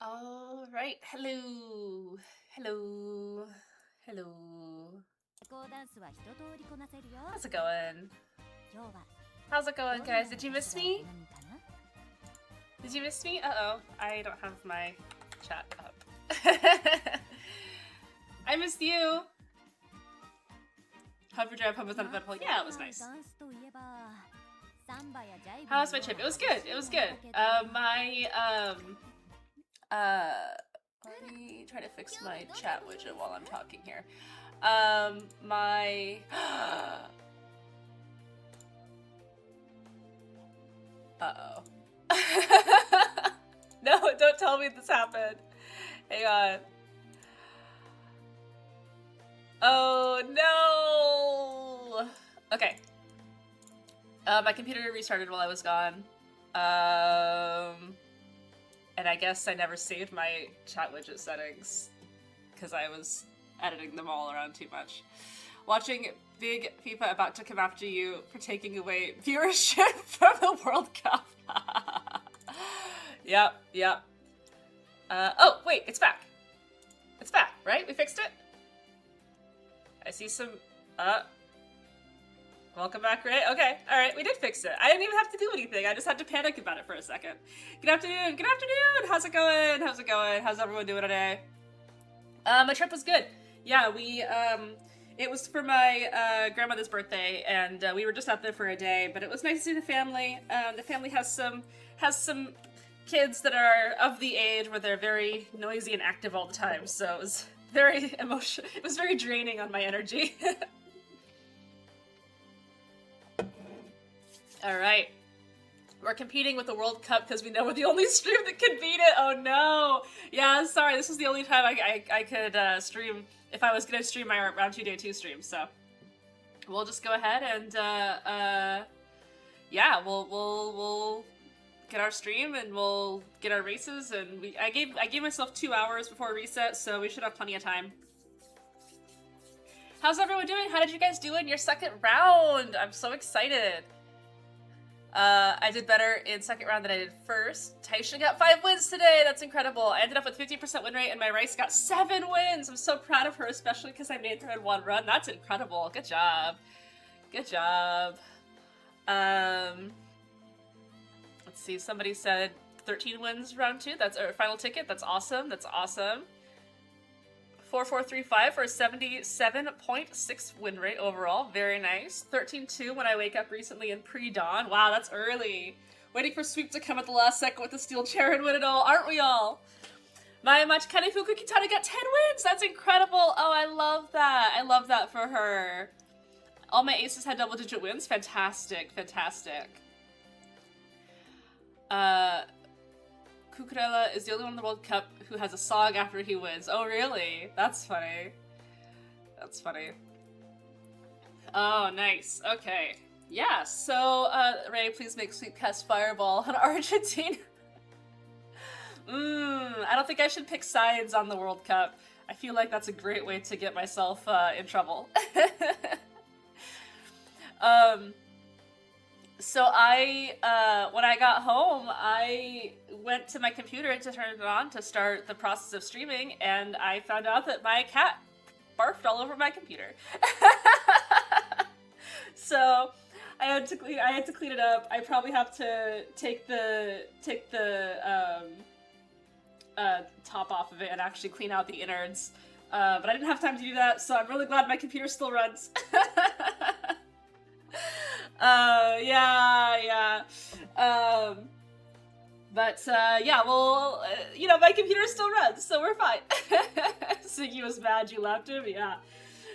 All right. Hello. Hello. Hello. How's it going? How's it going, guys? Did you miss me? Did you miss me? Uh-oh. I don't have my chat up. I missed you. Hover drive home was uneventful. Yeah, it was nice. How was my trip? It was good. It was good. Let me try to fix my chat widget while I'm talking here. Uh-oh. No, don't tell me this happened. Hang on. Oh, no! Okay. My computer restarted while I was gone. And I guess I never saved my chat widget settings because I was editing them all around too much. Watching Big FIFA about to come after you for taking away viewership from the World Cup. Yep. Oh, wait, it's back. It's back, right? We fixed it? I see some, welcome back, Ray. Okay, alright, we did fix it. I didn't even have to do anything. I just had to panic about it for a second. Good afternoon, good afternoon! How's it going? How's it going? How's everyone doing today? My trip was good. Yeah, it was for my grandmother's birthday, and we were just out there for a day, but it was nice to see the family. The family has some kids that are of the age where they're very noisy and active all the time, so it was very emotional. It was very draining on my energy. All right. We're competing with the World Cup because we know we're the only stream that can beat it. Oh no. Yeah, sorry. This was the only time I could stream if I was going to stream my Round 2 Day 2 stream. So we'll just go ahead and yeah, we'll get our stream and we'll get our races, and I gave myself 2 hours before reset, so we should have plenty of time. How's everyone doing? How did you guys do in your second round? I'm so excited. I did better in second round than I did first. Taisha got 5 wins today. That's incredible. I ended up with 50% win rate, and my race got 7 wins. I'm so proud of her, especially because I made her in 1 run. That's incredible. Good job. Good job. Let's see. Somebody said 13 wins round 2. That's our final ticket. That's awesome. That's awesome. 4435 for a 77.6 win rate overall. Very nice. 13-2 when I wake up recently in pre-dawn. Wow, that's early. Waiting for Sweep to come at the last second with the steel chair and win it all. Aren't we all? My Machikane Fuku Kitana got 10 wins. That's incredible. Oh, I love that. I love that for her. All my aces had double-digit wins. Fantastic. Fantastic. Cucurella is the only one in the World Cup who has a song after he wins. Oh, really? That's funny. That's funny. Oh, nice. Okay. Yeah, so, Ray, please make Sweep cast Fireball on Argentina. I don't think I should pick sides on the World Cup. I feel like that's a great way to get myself in trouble. So when I got home, I went to my computer to turn it on to start the process of streaming, and I found out that my cat barfed all over my computer. So I had to clean it up. I probably have to take the top off of it and actually clean out the innards. But I didn't have time to do that, so I'm really glad my computer still runs. Yeah. Yeah, well, you know, my computer still runs, so we're fine. Siggy was mad you left him, yeah.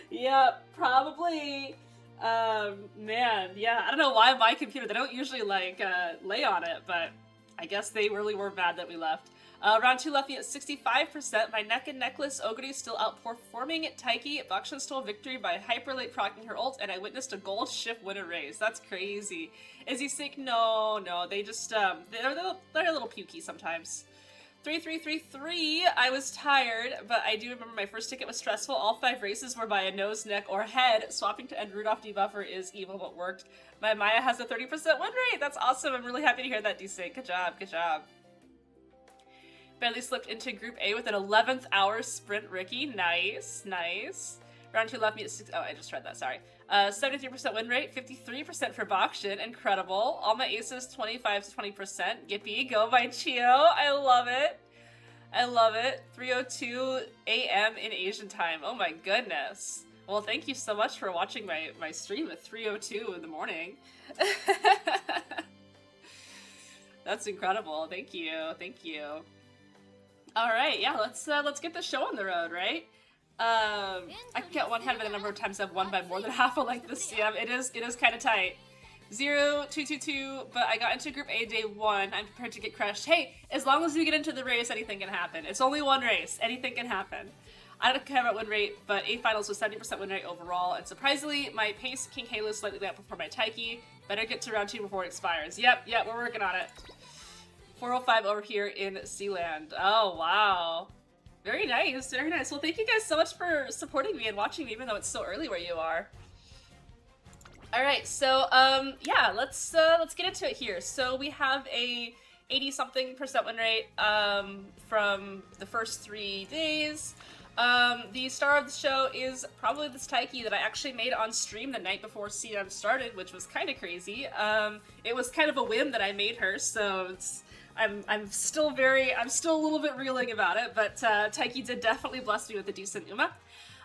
Yeah, probably. Man, yeah, I don't know why my computer, they don't usually, like, lay on it, but I guess they really were mad that we left. Round 2 left me at 65%. My neck and necklace Ogre still outperforming Taiki. Baksha stole victory by hyper late proccing her ult, and I witnessed a gold shift win a race. That's crazy. Is he sick? No. They just they're a little pukey sometimes. 3333. I was tired, but I do remember my first ticket was stressful. All 5 races were by a nose, neck, or head. Swapping to end Rudolph debuffer is evil, but worked. My Maya has a 30% win rate. That's awesome. I'm really happy to hear that, D-Sync. Good job. Good job. Barely slipped into Group A with an 11th hour sprint, Ricky. Nice, nice. Round 2 left me at 6. Oh, I just read that, sorry. 73% win rate, 53% for Bakshin. Incredible. All my aces, 25 to 20%. Yippee, go by Chio. I love it. I love it. 3:02 a.m. in Asian time. Oh my goodness. Well, thank you so much for watching my stream at 3:02 in the morning. That's incredible. Thank you. Thank you. All right, yeah, let's get the show on the road, right? I can get one hand by the number of times I've won by more than half a like this CM. It is kind of tight. 0-2-2-2, but I got into Group A day 1. I'm prepared to get crushed. Hey, as long as you get into the race, anything can happen. It's only one race. Anything can happen. I don't care about win rate, but A finals was 70% win rate overall, and surprisingly, my pace King Halo slightly outperformed my Taiki. Better get to round 2 before it expires. Yep, we're working on it. 405 over here in Sealand. Oh, wow. Very nice, very nice. Well, thank you guys so much for supporting me and watching me, even though it's so early where you are. All right, so yeah, let's get into it here. So we have a 80-something% win rate from the first 3 days. The star of the show is probably this Taiki that I actually made on stream the night before CM started, which was kind of crazy. It was kind of a whim that I made her, so I'm still a little bit reeling about it, but Taiki did definitely bless me with a decent Uma.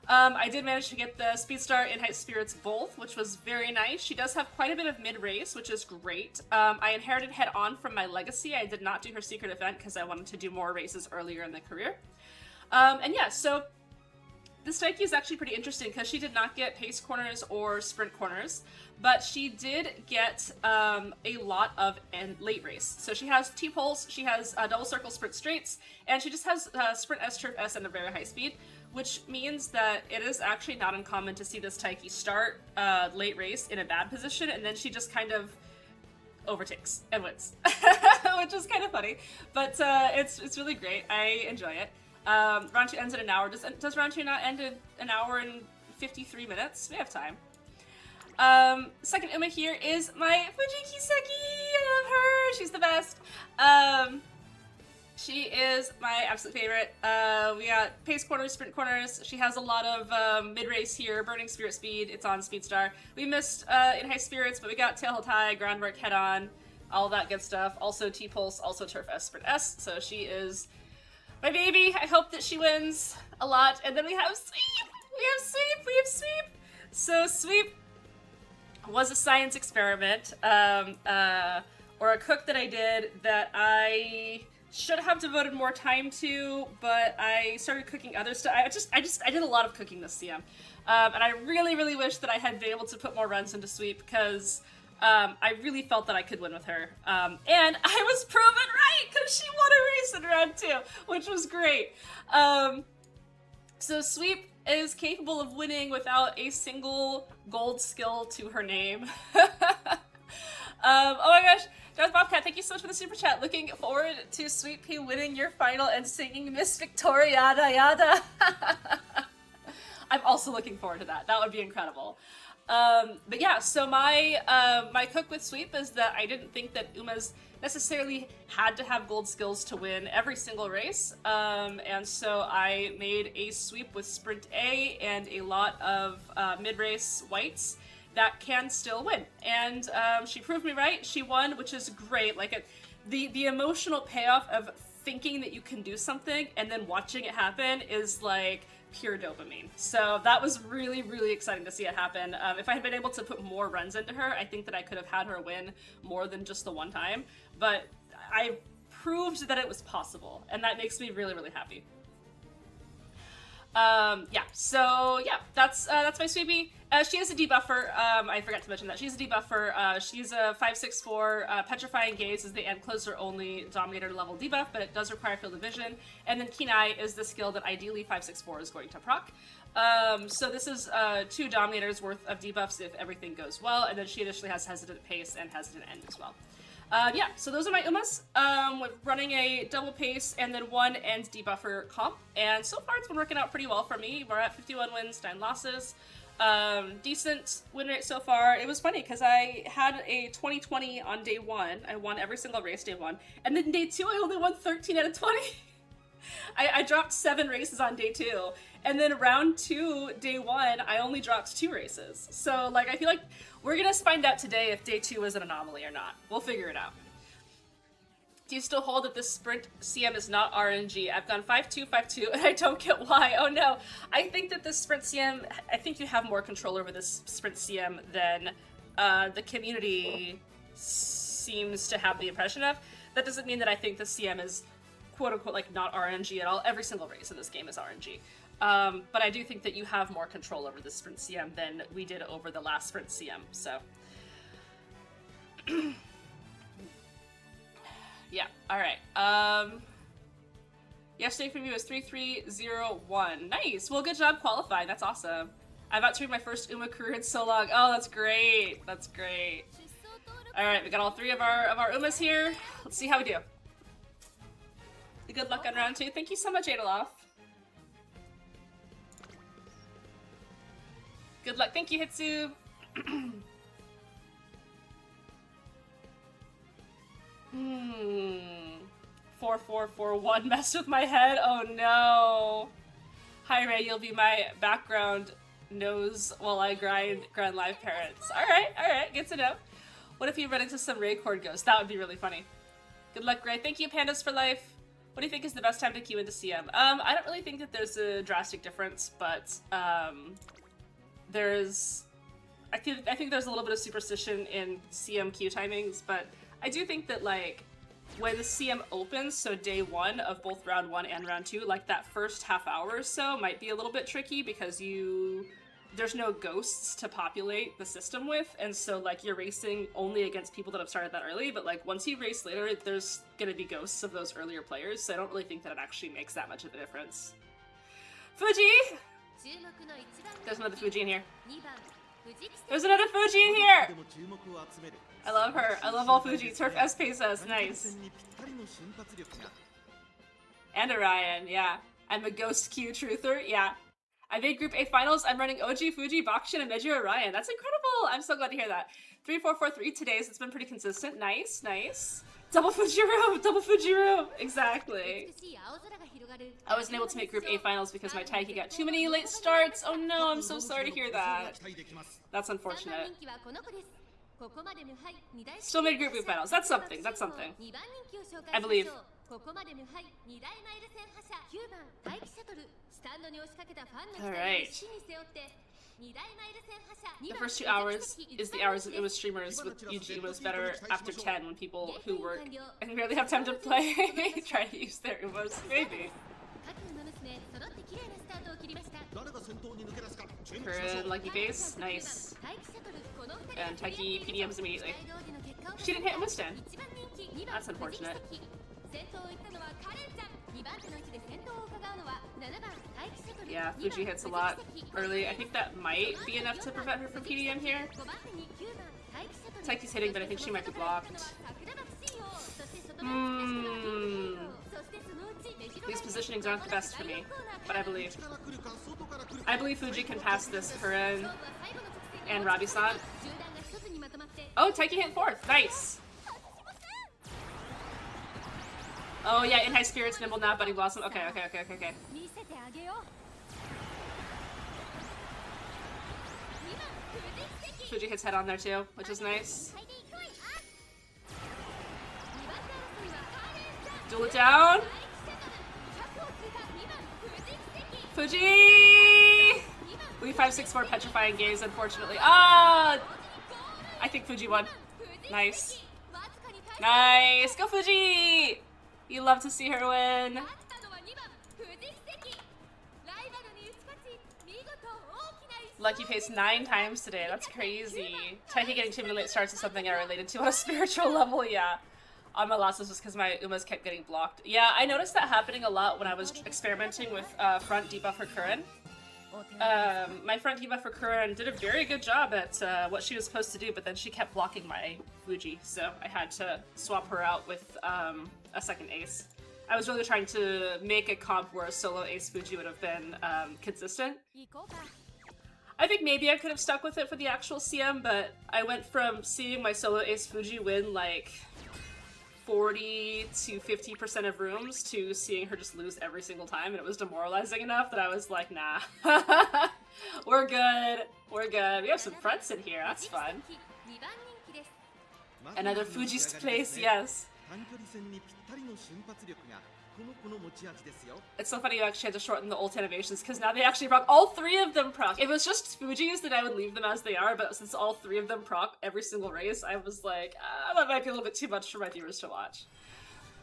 I did manage to get the Speedstar and High Spirits both, which was very nice. She does have quite a bit of mid-race, which is great. I inherited head-on from my Legacy. I did not do her secret event because I wanted to do more races earlier in the career. And yeah, so this Taiki is actually pretty interesting because she did not get pace corners or sprint corners, but she did get a lot of late race. So she has T-pulse, she has double circle sprint straights, and she just has sprint S, turf S, and a very high speed, which means that it is actually not uncommon to see this Taiki start late race in a bad position, and then she just kind of overtakes and wins, which is kind of funny, but it's really great. I enjoy it. Round 2 ends in an hour. Does round 2 not end in an hour and 53 minutes? We have time. Second Uma here is my Fujikiseki. I love her. She's the best. She is my absolute favorite. We got pace corners, sprint corners. She has a lot of mid-race here. Burning Spirit Speed. It's on Speedstar. We missed in High Spirits, but we got Tailhill Tie, Groundwork, Head-On, all that good stuff. Also T-Pulse, also Turf S, Sprint S. So she is my baby. I hope that she wins a lot. And then we have Sweep! We have Sweep! We have Sweep! So Sweep was a science experiment, or a cook that I did that I should have devoted more time to, but I started cooking other stuff. I did a lot of cooking this CM. And I really, really wish that I had been able to put more runs into Sweep because I really felt that I could win with her. And I was proven right because she won a race in round 2, which was great. So Sweep is capable of winning without a single gold skill to her name. Oh my gosh, Darth Bobcat, thank you so much for the super chat. Looking forward to Sweet Pea winning your final and singing Miss Victoria Yada Yada. I'm also looking forward to that. That would be incredible. But yeah, so my my cook with Sweep is that I didn't think that Umas necessarily had to have gold skills to win every single race, and so I made a Sweep with Sprint A and a lot of mid-race whites that can still win. And she proved me right. She won, which is great. Like the emotional payoff of thinking that you can do something and then watching it happen is like pure dopamine. So that was really, really exciting to see it happen. If I had been able to put more runs into her, I think that I could have had her win more than just the one time. But I proved that it was possible, and that makes me really, really happy. Yeah, so yeah, that's my Sweepy. She has a debuffer. I forgot to mention that. She's a debuffer. She's a 5/6/4. Petrifying Gaze is the end closer only Dominator level debuff, but it does require field of vision. And then Keen Eye is the skill that ideally 5/6/4 is going to proc. So this is 2 Dominators worth of debuffs if everything goes well, and then she additionally has Hesitant Pace and Hesitant End as well. Yeah, so those are my Umas, with running a double pace and then 1 end debuffer comp, and so far it's been working out pretty well for me. We're at 51 wins, 9 losses. Decent win rate so far. It was funny because I had a 20-20 on day 1. I won every single race day 1, and then day 2 I only won 13 out of 20. I dropped 7 races on day 2, and then round 2, day 1, I only dropped 2 races. So, like, I feel like we're gonna find out today if day 2 is an anomaly or not. We'll figure it out. Do you still hold that this sprint CM is not RNG? I've gone 5-2, 5-2, and I don't get why. Oh no. I think that this sprint CM, I think you have more control over this sprint CM than the community seems to have the impression of. That doesn't mean that I think the CM is quote-unquote like not RNG at all. Every single race in this game is RNG. But I do think that you have more control over the sprint CM than we did over the last sprint CM, so. Yeah, alright. Yesterday for me was 3301. Nice! Well, good job qualifying, that's awesome. I'm about to read my first UMA career in so long. Oh, that's great. That's great. Alright, we got all 3 of our UMAs here. Let's see how we do. Good luck on round 2. Thank you so much, Adoloff. Good luck. Thank you, Hitsu. 4441 messed with my head. Oh no. Hi Ray, you'll be my background nose while I grind live parents. Alright, good to know. What if you run into some Ray cord ghosts? That would be really funny. Good luck, Ray. Thank you, Pandas for life. What do you think is the best time to queue into CM? I don't really think that there's a drastic difference, but I think there's a little bit of superstition in CM queue timings, but I do think that, like, when the CM opens, so day 1 of both round 1 and round 2, like that first half hour or so might be a little bit tricky because there's no ghosts to populate the system with, and so like you're racing only against people that have started that early, but like once you race later, there's gonna be ghosts of those earlier players, so I don't really think that it actually makes that much of a difference. Fuji! There's another Fuji in here. There's another Fuji in here! I love her. I love all Fuji. Turf S Pesas. Nice. And Orion, yeah. I'm a Ghost Q truther, yeah. I made Group A finals. I'm running OG, Fuji, Bakushin, and Meiji Orion. That's incredible! I'm so glad to hear that. 3-4-4-3 today, so it's been pretty consistent. Nice, nice. Double Fujiru! Double Fujiru! Exactly. I wasn't able to make Group A finals because my Taiki got too many late starts. Oh no, I'm so sorry to hear that. That's unfortunate. Still made Group B finals. That's something. That's something. I believe. Alright. The first 2 hours is the hours of UMA streamers, with UG was better after 10 when people who work and barely have time to play try to use their UMAs. Maybe. Current lucky base. Nice. And Taiki PDMs immediately. She didn't hit UMA stand. That's unfortunate. Yeah, Fuji hits a lot early. I think that might be enough to prevent her from PDM here. Taiki's hitting, but I think she might be blocked. These positionings aren't the best for me, but I believe Fuji can pass this Kuren and Rabi-san. Oh, Taiki hit 4th. Nice. Oh yeah, in high spirits, nimble now, Buddy Blossom. Okay. Fuji hits head on there too, which is nice. Duel it down. Fuji! We 5-6-4 petrifying gaze, unfortunately. Ah! I think Fuji won. Nice. Nice! Go Fuji! You love to see her win. Lucky pace 9 times today. That's crazy. Taiki getting too many late starts is something I related to on a spiritual level, yeah. On my losses was because my Umas kept getting blocked. Yeah, I noticed that happening a lot when I was experimenting with front debuff for Kuren. My front debuff for Kuren did a very good job at what she was supposed to do, but then she kept blocking my Fuji, so I had to swap her out with a second ace. I was really trying to make a comp where a solo ace Fuji would have been consistent. I think maybe I could have stuck with it for the actual CM, but I went from seeing my solo ace Fuji win like 40 to 50% of rooms to seeing her just lose every single time, and it was demoralizing enough that I was like, nah. We're good. We're good. We have some fronts in here. That's fun. Another Fuji's place, yes. It's so funny you actually had to shorten the ult animations because now they actually proc all 3 of them proc. If it was just Fuji's, then I would leave them as they are, but since all 3 of them proc every single race, I was like, that might be a little bit too much for my viewers to watch.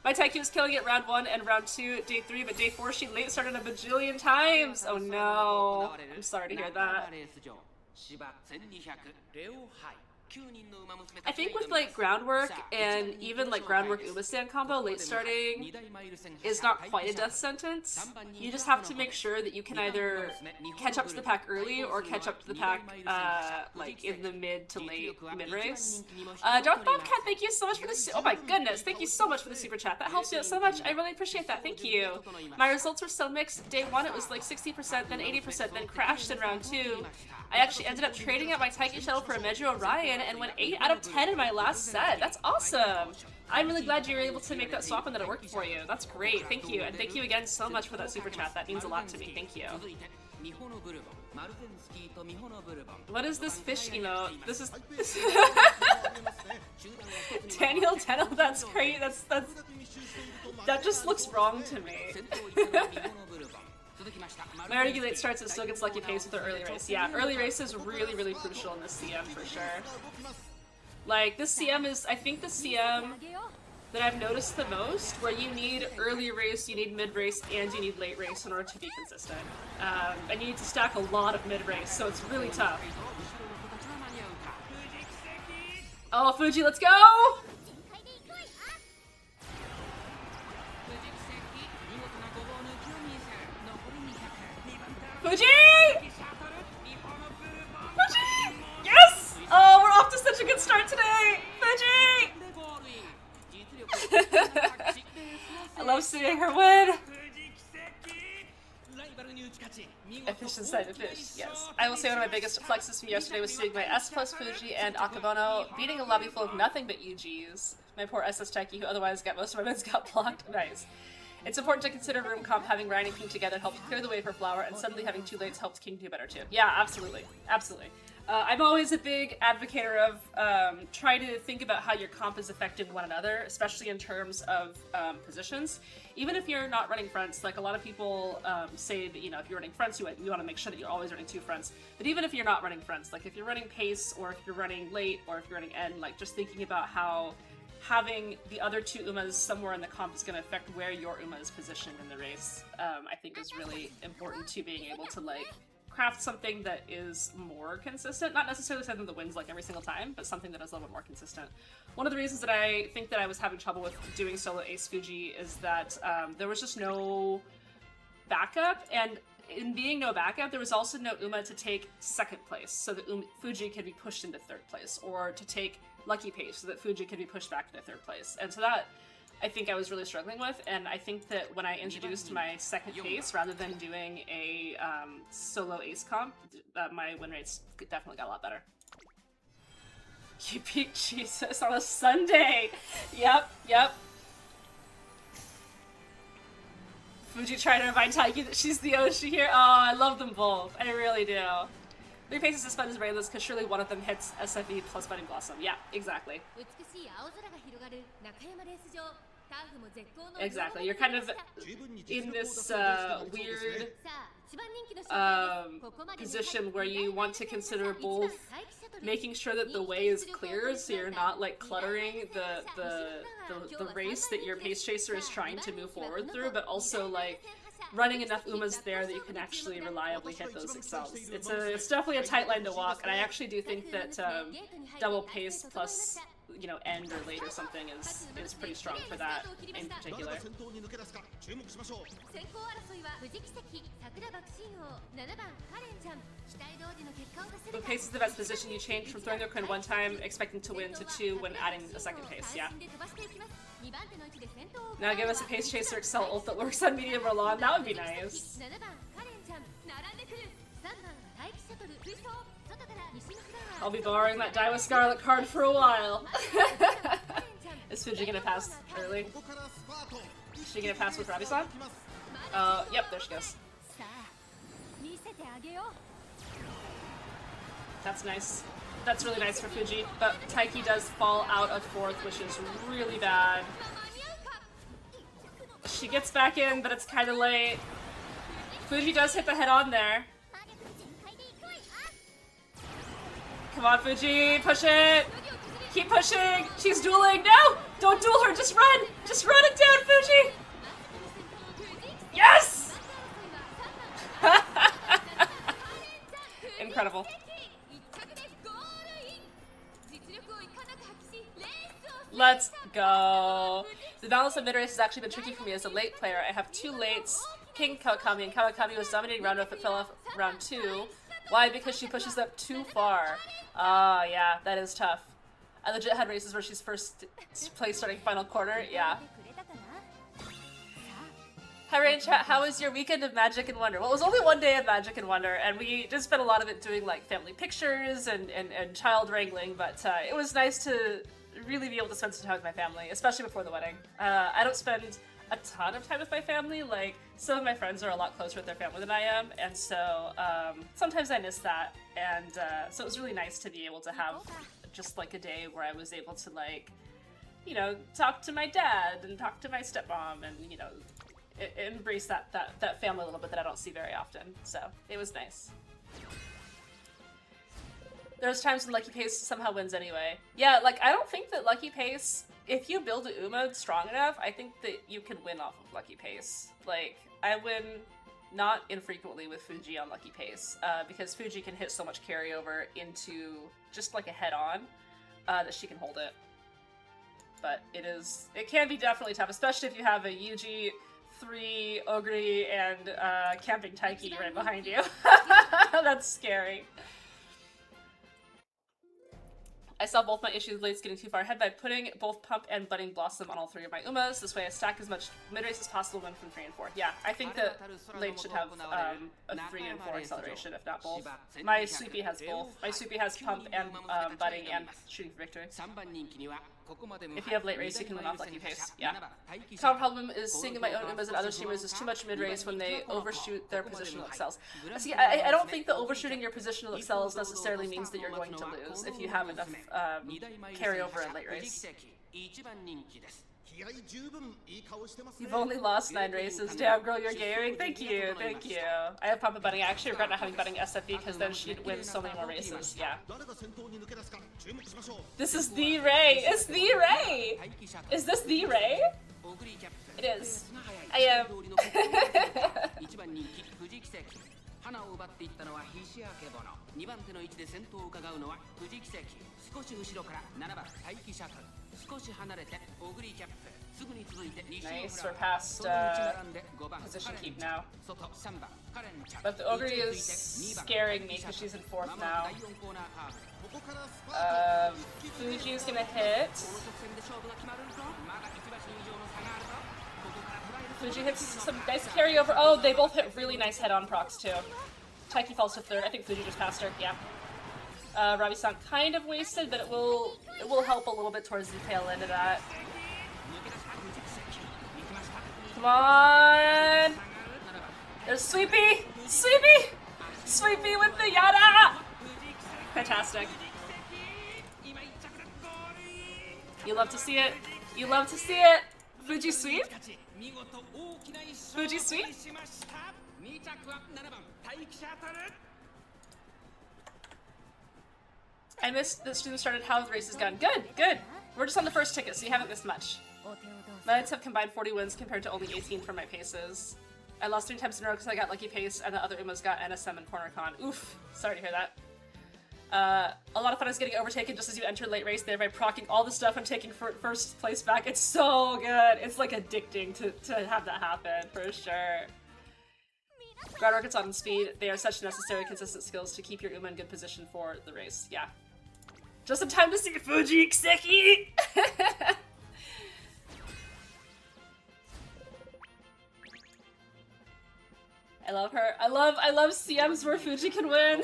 My Taiki was killing it round 1 and round 2, day 3, but day 4 she late started a bajillion times! Oh no. I'm sorry to hear that. I think with like groundwork and even like groundwork Uma stand combo, late starting is not quite a death sentence. You just have to make sure that you can either catch up to the pack early or catch up to the pack like in the mid to late mid race. Darth Bobcat, thank you so much for this. Oh my goodness, thank you so much for the super chat. That helps me out so much. I really appreciate that. Thank you. My results were so mixed. Day 1 it was like 60%, then 80%, then crashed in round 2. I actually ended up trading out my Taiki shuttle for a Medru Orion and went 8 out of 10 in my last set. That's awesome! I'm really glad you were able to make that swap and that it worked for you. That's great. Thank you. And thank you again so much for that super chat. That means a lot to me. Thank you. What is this fish emote? This is... Daniel Tennell, that's great. That just looks wrong to me. My already late starts, it still gets lucky pace with the early race. Yeah, early race is really, really crucial in this CM for sure. Like, this CM is, I think the CM that I've noticed the most, where you need early race, you need mid race, and you need late race in order to be consistent. And you need to stack a lot of mid race, so it's really tough. Oh, Fuji, let's go! Fuji! Fuji! Yes! Oh, we're off to such a good start today! Fuji! I love seeing her win! A fish inside a fish, yes. I will say one of my biggest flexes from yesterday was seeing my S plus Fuji and Akabono beating a lobby full of nothing but UGs. My poor SS Taiki, who otherwise got most of my wins, got blocked. Nice. It's important to consider room comp. Having Ryan and King together helps clear the way for Flower, and suddenly having 2 lates helps King do better too. Yeah, absolutely. Absolutely. I'm always a big advocate of trying to think about how your comp is affecting one another, especially in terms of positions. Even if you're not running fronts, like a lot of people say that, you know, if you're running fronts, you want to make sure that you're always running 2 fronts. But even if you're not running fronts, like if you're running pace, or if you're running late, or if you're running end, like just thinking about how having the other 2 Umas somewhere in the comp is going to affect where your Uma is positioned in the race, I think is really important to being able to, like, craft something that is more consistent. Not necessarily something that wins, like, every single time, but something that is a little bit more consistent. One of the reasons that I think that I was having trouble with doing solo Ace Fuji is that there was just no backup, and in being no backup, there was also no Uma to take 2nd place, so that Fuji could be pushed into 3rd place, or to take lucky pace so that Fuji could be pushed back to 3rd place. And so that, I think I was really struggling with, and I think that when I introduced my 2nd pace, rather than doing a solo ace comp, my win rates definitely got a lot better. You beat Jesus on a Sunday! Yep. Fuji trying to remind Taiki that she's the Oshi here. Oh, I love them both. I really do. 3 paces to spend is brainless because surely one of them hits SFE plus Budding Blossom. Yeah, exactly. Exactly. You're kind of in this weird position where you want to consider both making sure that the way is clear, so you're not like cluttering the race that your pace chaser is trying to move forward through, but also like running enough Umas there that you can actually reliably hit those excels. It's definitely a tight line to walk, and I actually do think that double pace plus, you know, end or late or something is pretty strong for that in particular. When pace is the best position, you change from throwing the coin 1 time, expecting to win, to 2 when adding a 2nd pace, yeah. Now give us a pace chaser excel ult that works on medium or long, that would be nice. I'll be borrowing that Daiwa Scarlet card for a while. Is Fuji gonna pass early? Is she gonna pass with Rabi-san? Yep, there she goes. That's nice. That's really nice for Fuji, but Taiki does fall out of 4th, which is really bad. She gets back in, but it's kind of late. Fuji does hit the head-on there. Come on, Fuji, push it! Keep pushing! She's dueling! No! Don't duel her, just run! Just run it down, Fuji! Yes! Incredible. Let's go. The balance of mid-race has actually been tricky for me as a late player. I have 2 lates, King Kawakami, and Kawakami was dominating round 1 but fell off round 2. Why? Because she pushes up too far. Ah, yeah, that is tough. I legit had races where she's first place starting final quarter, yeah. Hi Ray and chat, how was your weekend of Magic and Wonder? Well, it was only 1 day of Magic and Wonder, and we just spent a lot of it doing like family pictures and child wrangling, but it was nice to really be able to spend some time with my family, especially before the wedding. I don't spend a ton of time with my family, like some of my friends are a lot closer with their family than I am, and so sometimes I miss that, and so it was really nice to be able to have just like a day where I was able to like, you know, talk to my dad and talk to my stepmom and, you know, embrace that family a little bit that I don't see very often, so it was nice. There's times when Lucky Pace somehow wins anyway. Yeah, like, I don't think that Lucky Pace, if you build a Uma strong enough, I think that you can win off of Lucky Pace. Like, I win not infrequently with Fuji on Lucky Pace, because Fuji can hit so much carryover into just like a head-on, that she can hold it. But it can be definitely tough, especially if you have a Yuji, 3, Ogre, and Camping Taiki right behind you. That's scary. I solved both my issues with lates getting too far ahead by putting both Pump and Budding Blossom on all 3 of my Umas. This way I stack as much mid-race as possible when from 3 and 4. Yeah, I think that late should have a 3 and 4 acceleration, if not both. My Sweepy has both. My Sweepy has Pump and Budding and Shooting for Victory. If you have late race, you can win off Lucky Pace. Yeah. Common problem is seeing in my own Umas and other streamers is too much mid-race when they overshoot their positional excels. See, I don't think that overshooting your positional excels necessarily means that you're going to lose if you have enough carryover in late race. You've only lost 9 races. Damn, girl, you're gaming. Thank you, thank you. I have Papa Budding. I actually regret not having Budding SFB because then she'd win so many more races. Yeah. This is the Ray. It's the Ray. Is this the Ray? It is. I am. 花を奪っていったのは菱明ボノ。2番手の位置で先頭を伺うのは富士奇跡。少し後ろから7番大気シャトル。少し離れてオグリキャップ。すぐに続いて西のフランス。Nice, we're past position keep now. But the Ogre is scaring me because she's in 4th now. Fuji's gonna hit. Fuji hits some nice carryover. Oh, they both hit really nice head-on procs too. Taiki falls to 3rd. I think Fuji just passed her. Yeah. Rabi-san kind of wasted, but it will help a little bit towards the tail end of that. Come on! There's Sweepy! Sweepy! Sweepy with the Yada! Fantastic. You love to see it. You love to see it. Fuji sweep? Fuji sweep? I missed the student started. How the race has gone. Good, good. We're just on the first ticket, so you haven't missed much. My Knights have combined 40 wins compared to only 18 for my paces. I lost 3 times in a row because I got Lucky Pace and the other Umas got NSM and CornerCon. Oof, sorry to hear that. A lot of fun is getting overtaken just as you enter late race, thereby proccing all the stuff and taking first place back. It's so good. It's like addicting to have that happen, for sure. Ground rockets on speed. They are such necessary, consistent skills to keep your Uma in good position for the race. Yeah. Just in time to see Fuji Kiseki! I love her. I love CMs where Fuji can win.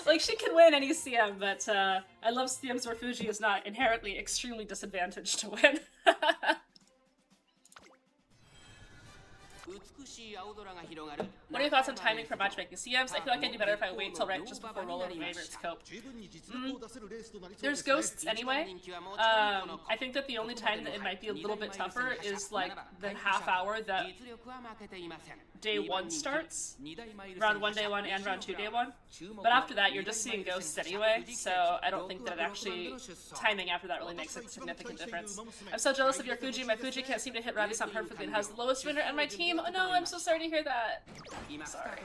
Like, she can win any CM, but I love CMs where Fuji is not inherently extremely disadvantaged to win. What are your thoughts on timing for matchmaking CMs? I feel like I'd do better if I wait till right just before rollover favorites cope. There's ghosts anyway. I think that the only time that it might be a little bit tougher is like the half hour that day 1 starts. Round 1 day 1 and round 2 day 1. But after that you're just seeing ghosts anyway, so I don't think that actually timing after that really makes a significant difference. I'm so jealous of your Fuji. My Fuji can't seem to hit Ravi-san perfectly and has the lowest winner on my team. Oh no, I'm so sorry to hear that. Sorry.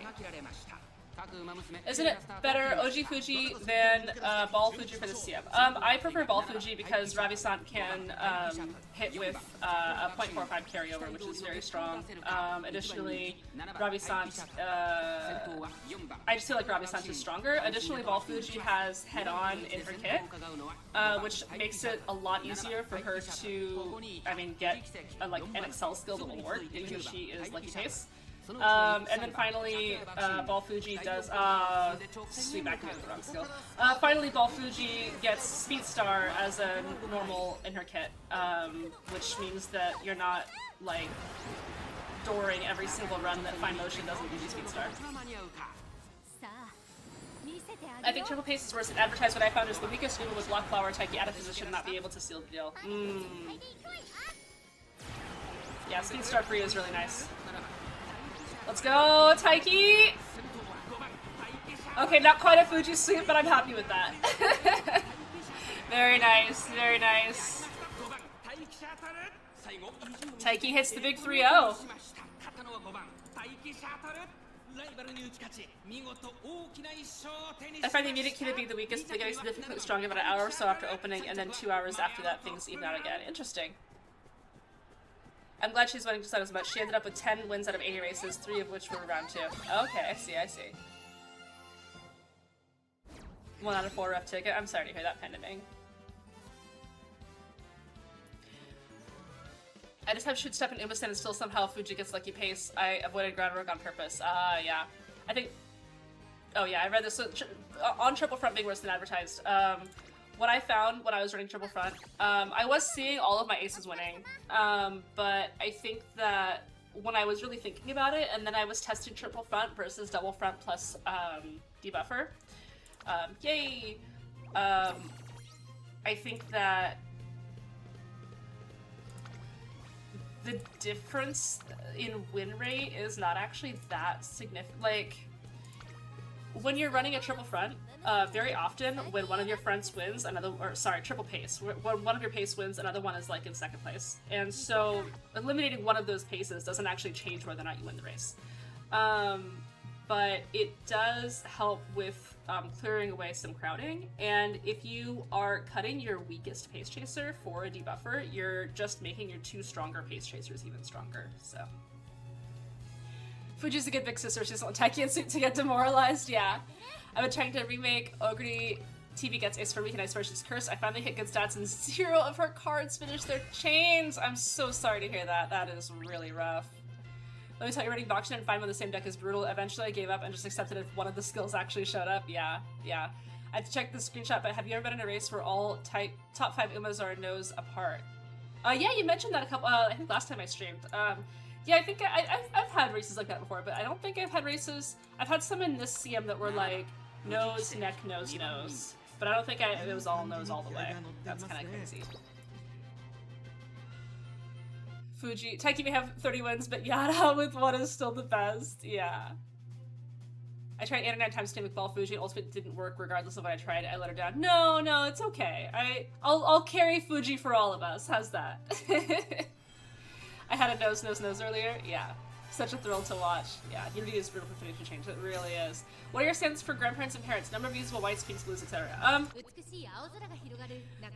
Isn't it better OG Fuji than Ball Fuji for the CM? I prefer Ball Fuji because Ravi-san can hit with a 0.45 carryover, which is very strong. Additionally, Ravi-san, I just feel like Ravi-san is stronger. Additionally, Ball Fuji has head-on in her kit, which makes it a lot easier for her to, get like an Excel skill that will work because she is Lucky Pace. And then finally, Ball Fuji does, sweet back to the wrong skill. Finally, Ball Fuji gets Speed Star as a normal in her kit, which means that you're not, like, dooring every single run that Fine Motion doesn't give you Speed Star. I think Triple Pace is worse than advertised. What I found is the weakest move was Block Flower Taiki out of position and not be able to seal the deal. Yeah, Speed Star for you is really nice. Let's go, Taiki! Okay, not quite a Fuji sweep, but I'm happy with that. Very nice, very nice. Taiki hits the big 3-0. I find the immediate key to be the weakest, but getting significantly stronger about an hour or so after opening, and then 2 hours after that, things even out again. Interesting. I'm glad she's winning just not as much. She ended up with 10 wins out of 80 races, 3 of which were round 2. Okay, I see, I see. 1 out of 4 ref ticket. I'm sorry to hear that, Pendaming. I just have shoot step in Umasen and still somehow Fuji gets Lucky Pace. I avoided groundwork on purpose. Yeah. I think... Oh yeah, I read this. So, on Triple Front being worse than advertised. What I found when I was running Triple Front, I was seeing all of my aces winning, but I think that when I was really thinking about it, and then I was testing Triple Front versus Double Front plus debuffer, yay! I think that the difference in win rate is not actually that significant. Like, when you're running a Triple Front, very often when one of your fronts wins, Triple Pace. When one of your pace wins, another one is like in second place. And so eliminating one of those paces doesn't actually change whether or not you win the race. But it does help with clearing away some crowding. And if you are cutting your weakest pace chaser for a debuffer, you're just making your 2 stronger pace chasers even stronger, so. Fuji's a good big sister, she doesn't want Taiki in suit to get demoralized, yeah. I've been trying to remake Ogre TV gets ace for week and I swear she's cursed. I finally hit good stats and 0 of her cards finished their chains. I'm so sorry to hear that. That is really rough. Let me tell you, running Boxing and Fine on the same deck is brutal. Eventually I gave up and just accepted if one of the skills actually showed up. Yeah. I had to check the screenshot, but have you ever been in a race where all top 5 Umas are nose apart? Yeah, you mentioned that a couple, I think last time I streamed. Yeah, I think I've had races like that before, but I don't think I've had races... I've had some in this CM that were like nose, neck, nose, nose. But I don't think it was all nose all the way. That's kind of crazy. Fuji. Taiki may have 30 wins, but Yada with 1 is still the best. Yeah. I tried 8 or 9 times to make Ball Fuji, and ultimately didn't work regardless of what I tried. I let her down. No, it's okay. I'll carry Fuji for all of us. How's that? I had a nose earlier. Yeah. Such a thrill to watch. Yeah, Unity is brutal for finishing change. It really is. What are your stands for grandparents and parents? Number of usable whites, pinks, blues, etc.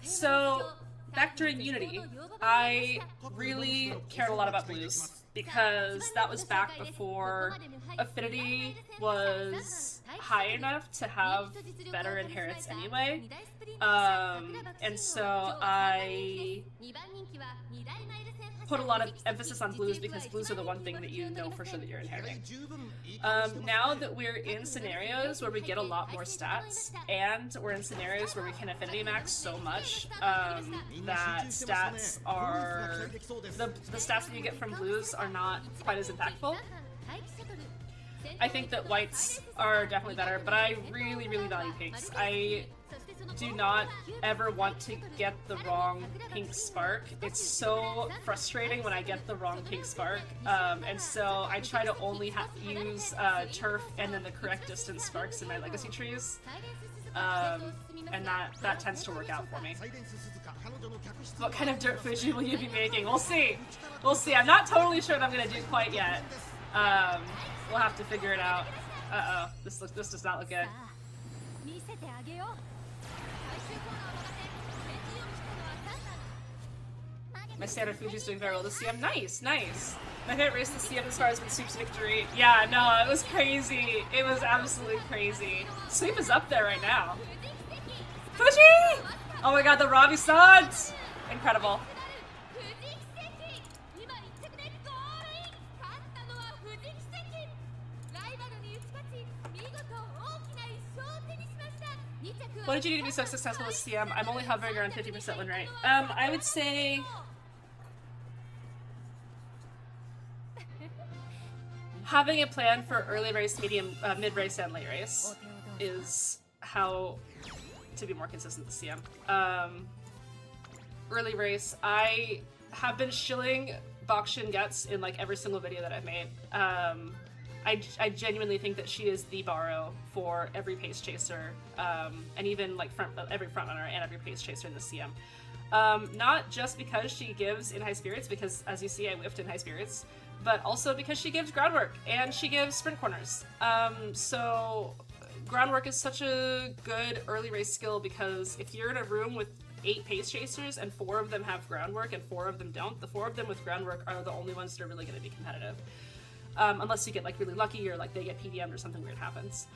So, back during Unity, I really cared a lot about blues because that was back before Affinity was high enough to have better inherits anyway. And so put a lot of emphasis on blues because blues are the one thing that you know for sure that you're inheriting. Now that we're in scenarios where we get a lot more stats, and we're in scenarios where we can affinity max so much that stats are the stats that you get from blues are not quite as impactful. I think that whites are definitely better, but I really, really value pinks. I do not ever want to get the wrong pink spark. It's so frustrating when I get the wrong pink spark, and so I try to only use turf and then the correct distance sparks in my legacy trees, and that tends to work out for me. What kind of dirt Fuji will you be making? We'll see. We'll see. I'm not totally sure what I'm gonna do quite yet. We'll have to figure it out. Uh-oh, this does not look good. My standard Fuji's doing very well this CM. Nice, nice. My favorite race this CM as far as been Sweep's victory. Yeah, no, it was crazy. It was absolutely crazy. Sweep is up there right now. Fuji! Oh my god, the Ravi-sans! Incredible. What did you do to be so successful with CM? I'm only hovering around 50% win rate. I would say having a plan for early race, medium, mid race, and late race is how to be more consistent with CM. Early race, I have been shilling Bakshin Gets in like every single video that I've made. I genuinely think that she is the borrow for every pace chaser, and even like every frontrunner and every pace chaser in the CM. Not just because she gives in high spirits, because as you see I whiffed in high spirits, but also because she gives groundwork and she gives sprint corners. So groundwork is such a good early race skill, because if you're in a room with 8 pace chasers and 4 of them have groundwork and 4 of them don't, the 4 of them with groundwork are the only ones that are really going to be competitive. Unless you get like really lucky or like they get PDM'd or something weird happens.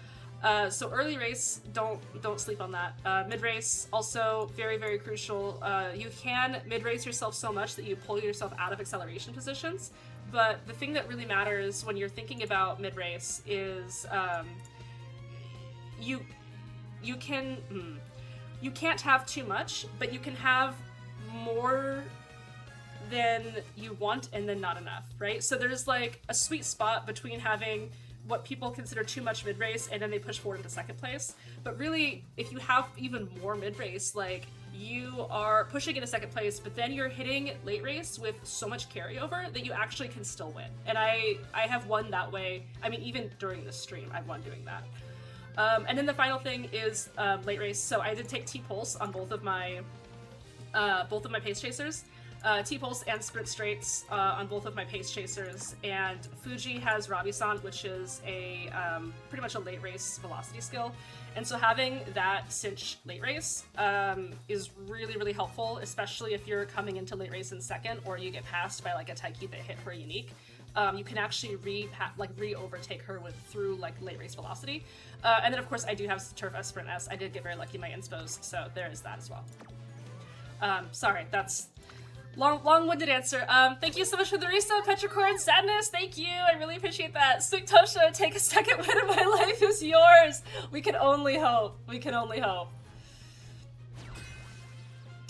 So early race, don't sleep on that. Mid race, also very, very crucial. You can mid race yourself so much that you pull yourself out of acceleration positions, but the thing that really matters when you're thinking about mid race is you can't have too much, but you can have more than you want and then not enough, right? So there's like a sweet spot between having what people consider too much mid-race and then they push forward into second place. But really, if you have even more mid-race, like you are pushing into second place, but then you're hitting late race with so much carryover that you actually can still win. And I have won that way. I mean, even during the stream, I've won doing that. And then the final thing is late race. So I did take T-Pulse on both of my pace chasers. T-Pulse and Sprint Straights on both of my pace chasers, and Fuji has Ravi-san, which is a pretty much a late race velocity skill, and so having that cinch late race is really, really helpful, especially if you're coming into late race in second, or you get passed by like a Taiki that hit her unique. You can actually re-overtake her through like late race velocity, and then of course I do have Turf S, Sprint S. I did get very lucky in my inspos, so there is that as well. Sorry, that's long-winded answer. Thank you so much for the resub, Petrichor Sadness. Thank you. I really appreciate that. Suktosha, take a second win of my life is yours. We can only hope. We can only hope.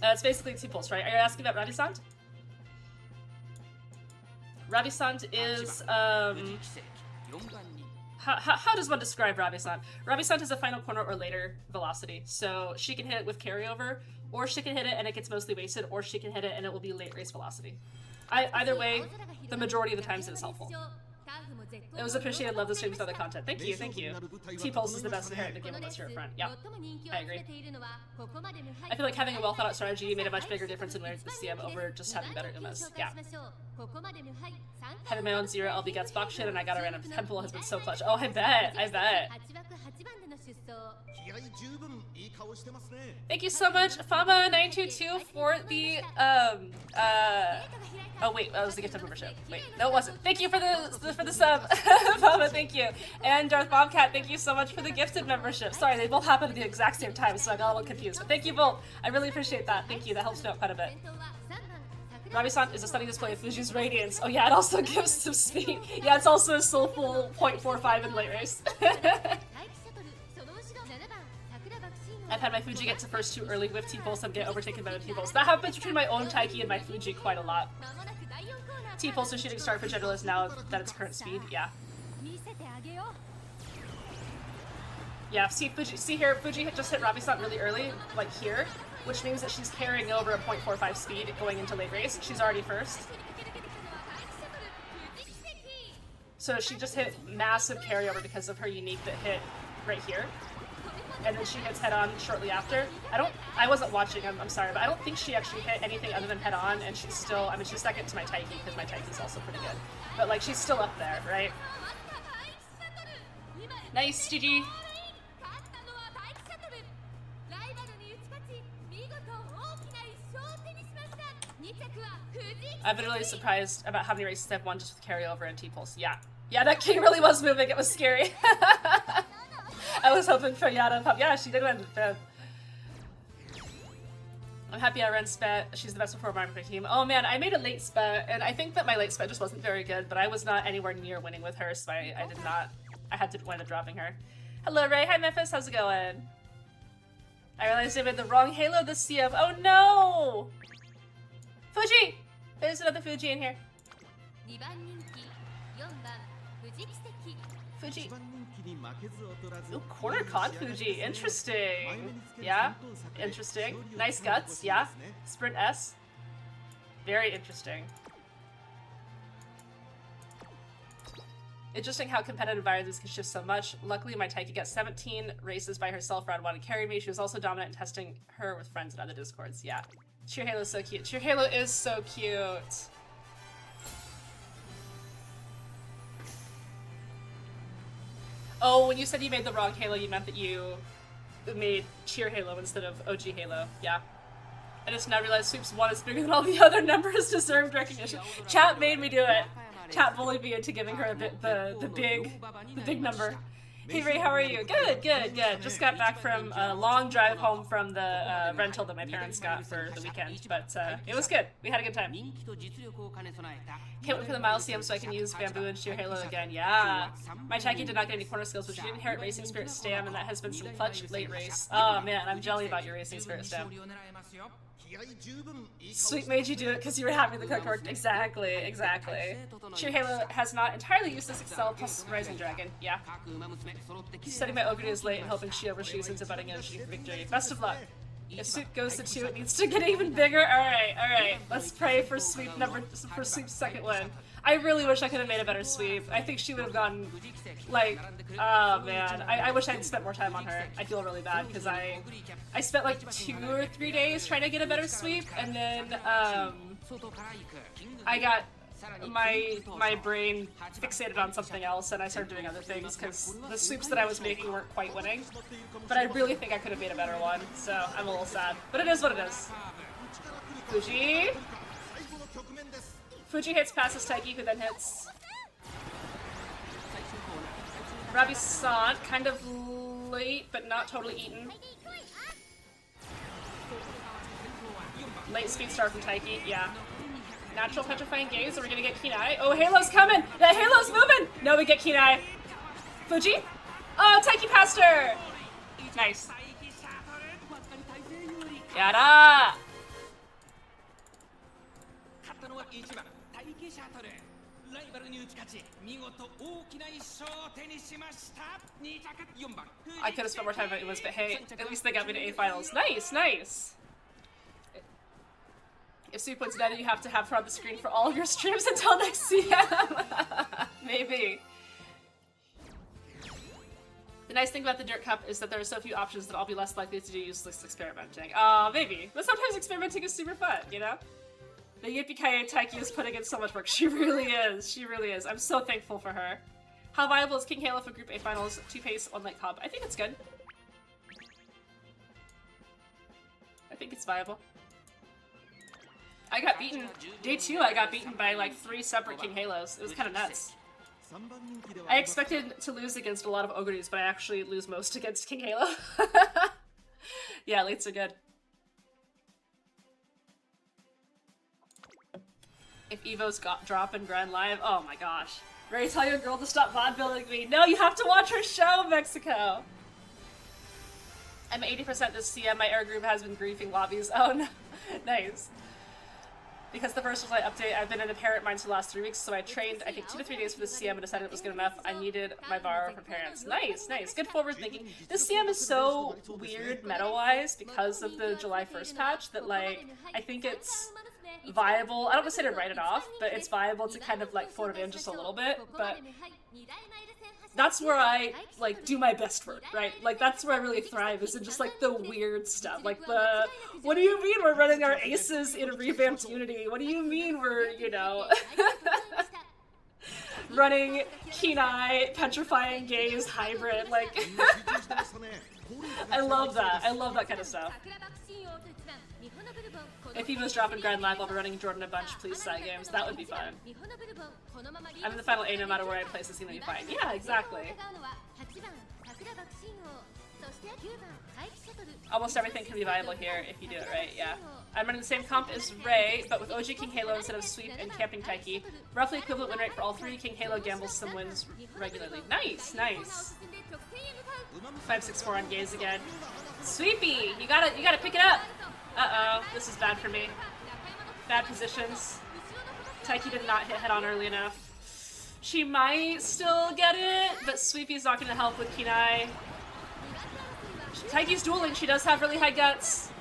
It's basically T-Pulse, right? Are you asking about Ravi-san? Ravi-san is, how does one describe Ravi-san? Ravi-san is a final corner or later velocity, so she can hit it with carryover, or she can hit it and it gets mostly wasted, or she can hit it and it will be late race velocity. Either way, the majority of the times it is helpful. It was appreciated. Love the streams and other content. Thank you, thank you. T-Pulse is the best inherent in the game unless you're a friend. Yep, I agree. I feel like having a well thought out strategy made a much bigger difference in winning the CM over just having better Umas. Yeah. Having my own 0 LB Guts box shit and I got a random temple has been so clutch. Oh, I bet, I bet. Thank you so much, Fama922, for the, oh wait, that was the gift of membership. Wait, no it wasn't. Thank you for the sub, Fama, thank you. And Darth Bobcat, thank you so much for the gifted membership. Sorry, they both happened at the exact same time, so I got a little confused. But thank you both. I really appreciate that. Thank you, that helps me out quite a bit. Ravi-san is a stunning display of Fuji's radiance. Oh yeah, it also gives some speed. Yeah, it's also a soulful 0.45 in late race. I've had my Fuji get to first two early with T-pulse and get overtaken by the T-pulse. That happens between my own Taiki and my Fuji quite a lot. T-pulse is shooting start for Generalist now that it's current speed, yeah. Yeah, see here, Fuji just hit Ravi-san really early, like here, which means that she's carrying over a 0.45 speed going into late race. She's already first. So she just hit massive carryover because of her unique that hit right here. And then she hits head-on shortly after. I wasn't watching, I'm sorry, but I don't think she actually hit anything other than head-on, and she's still, I mean, she's second to my Taiki, because my Taiki's also pretty good. But, like, she's still up there, right? Nice, GG! I've been really surprised about how many races I've won just with carryover and T-pulse. Yeah. Yeah, that king really was moving, it was scary. I was hoping for Yada pop. Yeah, she did win the fifth. I'm happy I ran Spet. She's the best performer on my team. Oh man, I made a late Spet, and I think that my late Spet just wasn't very good, but I was not anywhere near winning with her, so I did not. I had to wind up dropping her. Hello, Ray. Hi, Memphis. How's it going? I realized I made the wrong Halo this CF. Oh no! Fuji! There's another Fuji in here. Fuji. Ooh, corner con Fuji. Interesting. Yeah. Interesting. Nice guts. Yeah. Sprint S. Very interesting. Interesting how competitive environments can shift so much. Luckily, my Taiki got 17 races by herself round 1 to carry me. She was also dominant in testing her with friends in other discords. Yeah. Cheer Halo is so cute. Cheer Halo is so cute. Oh, when you said you made the wrong Halo, you meant that you made Cheer Halo instead of OG Halo. Yeah. I just now realized Sweeps 1 is bigger than all the other numbers deserved recognition. Chat made me do it. Chat bullied me into giving her a bit the big number. Hey Ray, how are you? Good, good, good. Just got back from a long drive home from the rental that my parents got for the weekend, but it was good. We had a good time. Can't wait for the Miles CM so I can use Bamboo and Sheer Halo again. Yeah. My Taiki did not get any corner skills, but she did inherit Racing Spirit Stam, and that has been some clutch late race. Oh man, I'm jelly about your Racing Spirit Stam. Sweet made you do it because you were having the click worked. Exactly, exactly. Sheer Halo has not entirely used this Excel plus Rising Dragon. Yeah. Setting my Ogre is late and hoping she overshoots into butting in for victory. Best of luck. If Sweep goes to 2, it needs to get even bigger. Alright, alright. Let's pray for Sweep's second win. I really wish I could have made a better Sweep. I think she would have gotten, like, oh man. I wish I had spent more time on her. I feel really bad because I spent like 2 or 3 days trying to get a better Sweep, and then I got my brain fixated on something else and I started doing other things because the sweeps that I was making weren't quite winning. But I really think I could have made a better one, so I'm a little sad. But it is what it is. Fuji. Fuji hits passes Taiki, who then hits Ravi-san, kind of late, but not totally eaten. Late speed start from Taiki, yeah. Natural petrifying gaze, are we gonna get Keen Eye? Oh, Halo's coming! That Halo's moving! No, we get Keen Eye. Fuji? Oh, Taiki passed her! Nice. Yada! I could have spent more time on it was, but hey, at least they got me to A finals. Nice, nice! If Sweep wins Netta, you have to have her on the screen for all of your streams until next CM! Maybe. The nice thing about the Dirt Cup is that there are so few options that I'll be less likely to do useless experimenting. Maybe. But sometimes experimenting is super fun, you know? The Yippee-ki-yay Taiki is putting in so much work. She really is. She really is. I'm so thankful for her. How viable is King Halo for Group A Finals? 2 pace, 1 light cob. I think it's good. I think it's viable. I got beaten. Day 2, I got beaten by like 3 separate King Halos. It was kind of nuts. I expected to lose against a lot of Ogres, but I actually lose most against King Halo. Yeah, lates are good. If Evo's dropping Grand Live, oh my gosh. Ray, tell your girl to stop VOD building me. No, you have to watch her show, Mexico. I'm 80% this CM. My air group has been griefing lobbies. Oh no. Nice. Because the first July update, I've been in a parent mind for the last 3 weeks, so I trained, I think, 2 to 3 days for the CM and decided it was good enough. I needed my bar for parents. Nice, nice. Good forward thinking. This CM is so weird meta-wise because of the July 1st patch that, like, I think it's viable. I don't want to say to write it off, but it's viable to kind of, like, forward it in just a little bit, but that's where I, like, do my best work, right? Like, that's where I really thrive, is in just, like, the weird stuff. Like, the, what do you mean we're running our aces in revamped Unity? What do you mean we're, you know, running Kenai, Petrifying Gaze, Hybrid, like, I love that. I love that kind of stuff. If he was dropping Grand Live while we're running Jordan a bunch, please side games. That would be fun. I'm in the final A no matter where I place, it's gonna be fine. Yeah, exactly. Almost everything can be viable here if you do it right, yeah. I'm running the same comp as Ray, but with OG King Halo instead of Sweep and Camping Taiki. Roughly equivalent win rate for all 3. King Halo gambles some wins regularly. Nice, nice. 564 on Gaze again. Sweepy, you gotta pick it up. Uh-oh, this is bad for me. Bad positions. Taiki did not hit head-on early enough. She might still get it, but Sweepy's not gonna help with Kenai. Taiki's dueling, she does have really high guts.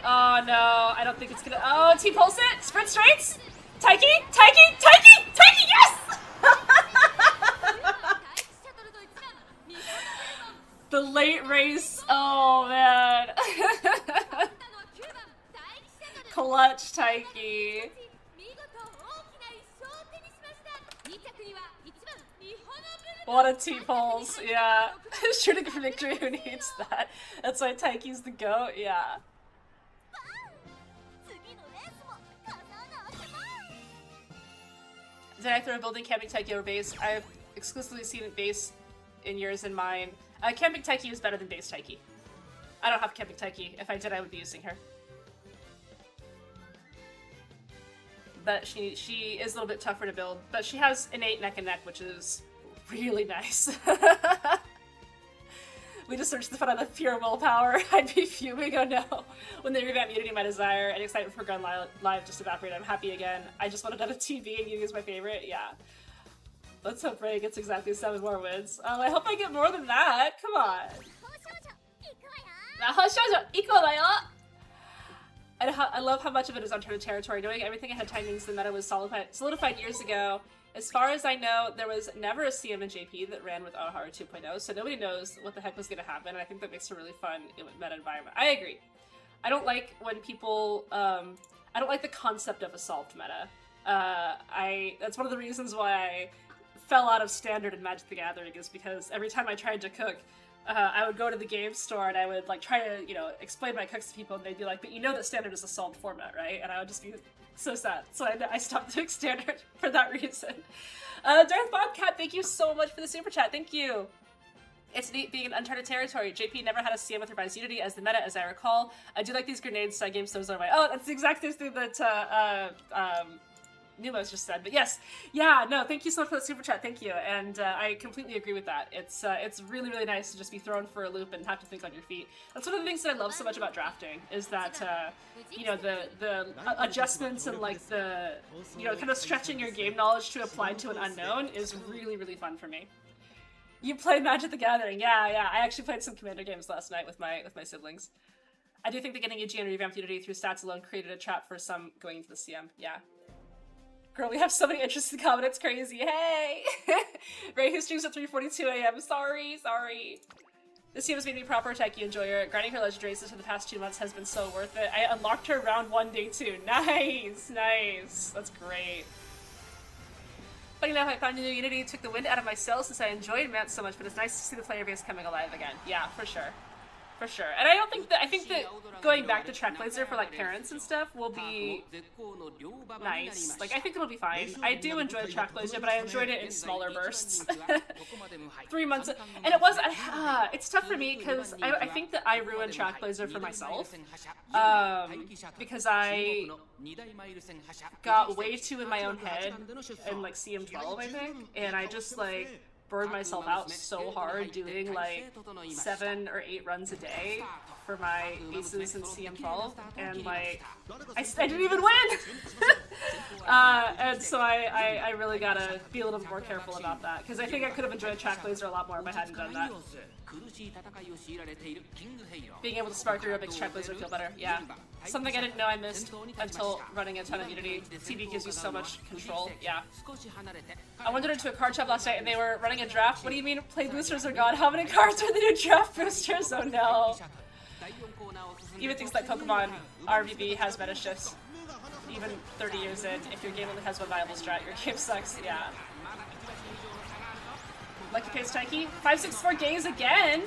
Oh no, I don't think it's gonna— oh, T-pulse it! Sprint straights! Taiki! Taiki! Taiki! Taiki, yes! The late race, oh man. Clutch Taiki. What a T-pulse, yeah. Shooting for victory, who needs that? That's why Taiki's the GOAT, yeah. Did I throw a building Camping Taiki over base? I've exclusively seen base in yours and mine. Camping Taiki is better than base Taiki. I don't have Camping Taiki. If I did, I would be using her. But she is a little bit tougher to build. But she has innate neck and neck, which is really nice. We just searched the fun out of pure willpower. I'd be fuming, oh no. When they revamp Unity, my desire and excitement for Gun Live just evaporated. I'm happy again. I just wanted another TV and Unity is my favorite, yeah. Let's hope Ray gets exactly 7 more wins. Oh, I hope I get more than that. Come on. I love how much of it is uncharted territory. Knowing everything ahead of time means the meta was solidified years ago. As far as I know, there was never a CM in JP that ran with Oharu 2.0, so nobody knows what the heck was going to happen, and I think that makes a really fun meta environment. I agree. I don't like when people, I don't like the concept of a solved meta. That's one of the reasons why I fell out of Standard in Magic the Gathering, is because every time I tried to cook, I would go to the game store and I would like try to, you know, explain my cooks to people, and they'd be like, but you know that Standard is a solved format, right? And I would just be so sad. So I stopped doing Standard for that reason. Darth Bobcat, thank you so much for the super chat. Thank you. It's neat being in uncharted territory. JP never had a CM with revised Unity as the meta, as I recall. I do like these grenades side games, those are my— oh, that's the exact same thing that Numos just said. But yes, yeah, no, thank you so much for the super chat. Thank you, and I completely agree with that. It's really, really nice to just be thrown for a loop and have to think on your feet. That's one of the things that I love so much about drafting, is that you know, the adjustments and like the, you know, kind of stretching your game knowledge to apply to an unknown is really, really fun for me. You played Magic the Gathering, yeah. I actually played some Commander games last night with my siblings. I do think that getting UG and revamped Unity through stats alone created a trap for some going into the CM. Yeah. Girl, we have so many interesting comments, crazy. Hey! Ray, who streams at 3:42 a.m. Sorry. This team has made me proper techie enjoyer. Grinding her legendary races for the past 2 months has been so worth it. I unlocked her round 1, day 2. Nice. That's great. Funny enough, I found new Unity, took the wind out of my sails since I enjoyed Mant so much, but it's nice to see the player base coming alive again. Yeah, for sure. for sure. And I don't think that, I think that going back to Track Blazer for like parents and stuff will be nice. Like, I think it'll be fine. I do enjoy Track Blazer, but I enjoyed it in smaller bursts. 3 months, and it was, it's tough for me because I think that I ruined Track Blazer for myself, because I got way too in my own head in like CM12, I think, and I just like burned myself out so hard doing like 7 or 8 runs a day for my aces in CM12, and like I didn't even win. And so I really gotta be a little bit more careful about that, because I think I could have enjoyed Track Blazer a lot more if I hadn't done that. Being able to spark through makes Track Blazer feel better, yeah. Something I didn't know I missed until running a ton of Unity. TV gives you so much control, yeah. I wandered into a card shop last night and they were running a draft. What do you mean play boosters are gone? How many cards are the new draft boosters? Oh no. Even things like Pokemon RVB has meta shifts. Even 30 years in, if your game only has one viable strat, your game sucks, yeah. Lucky Pace Taiki. 564 gaze again!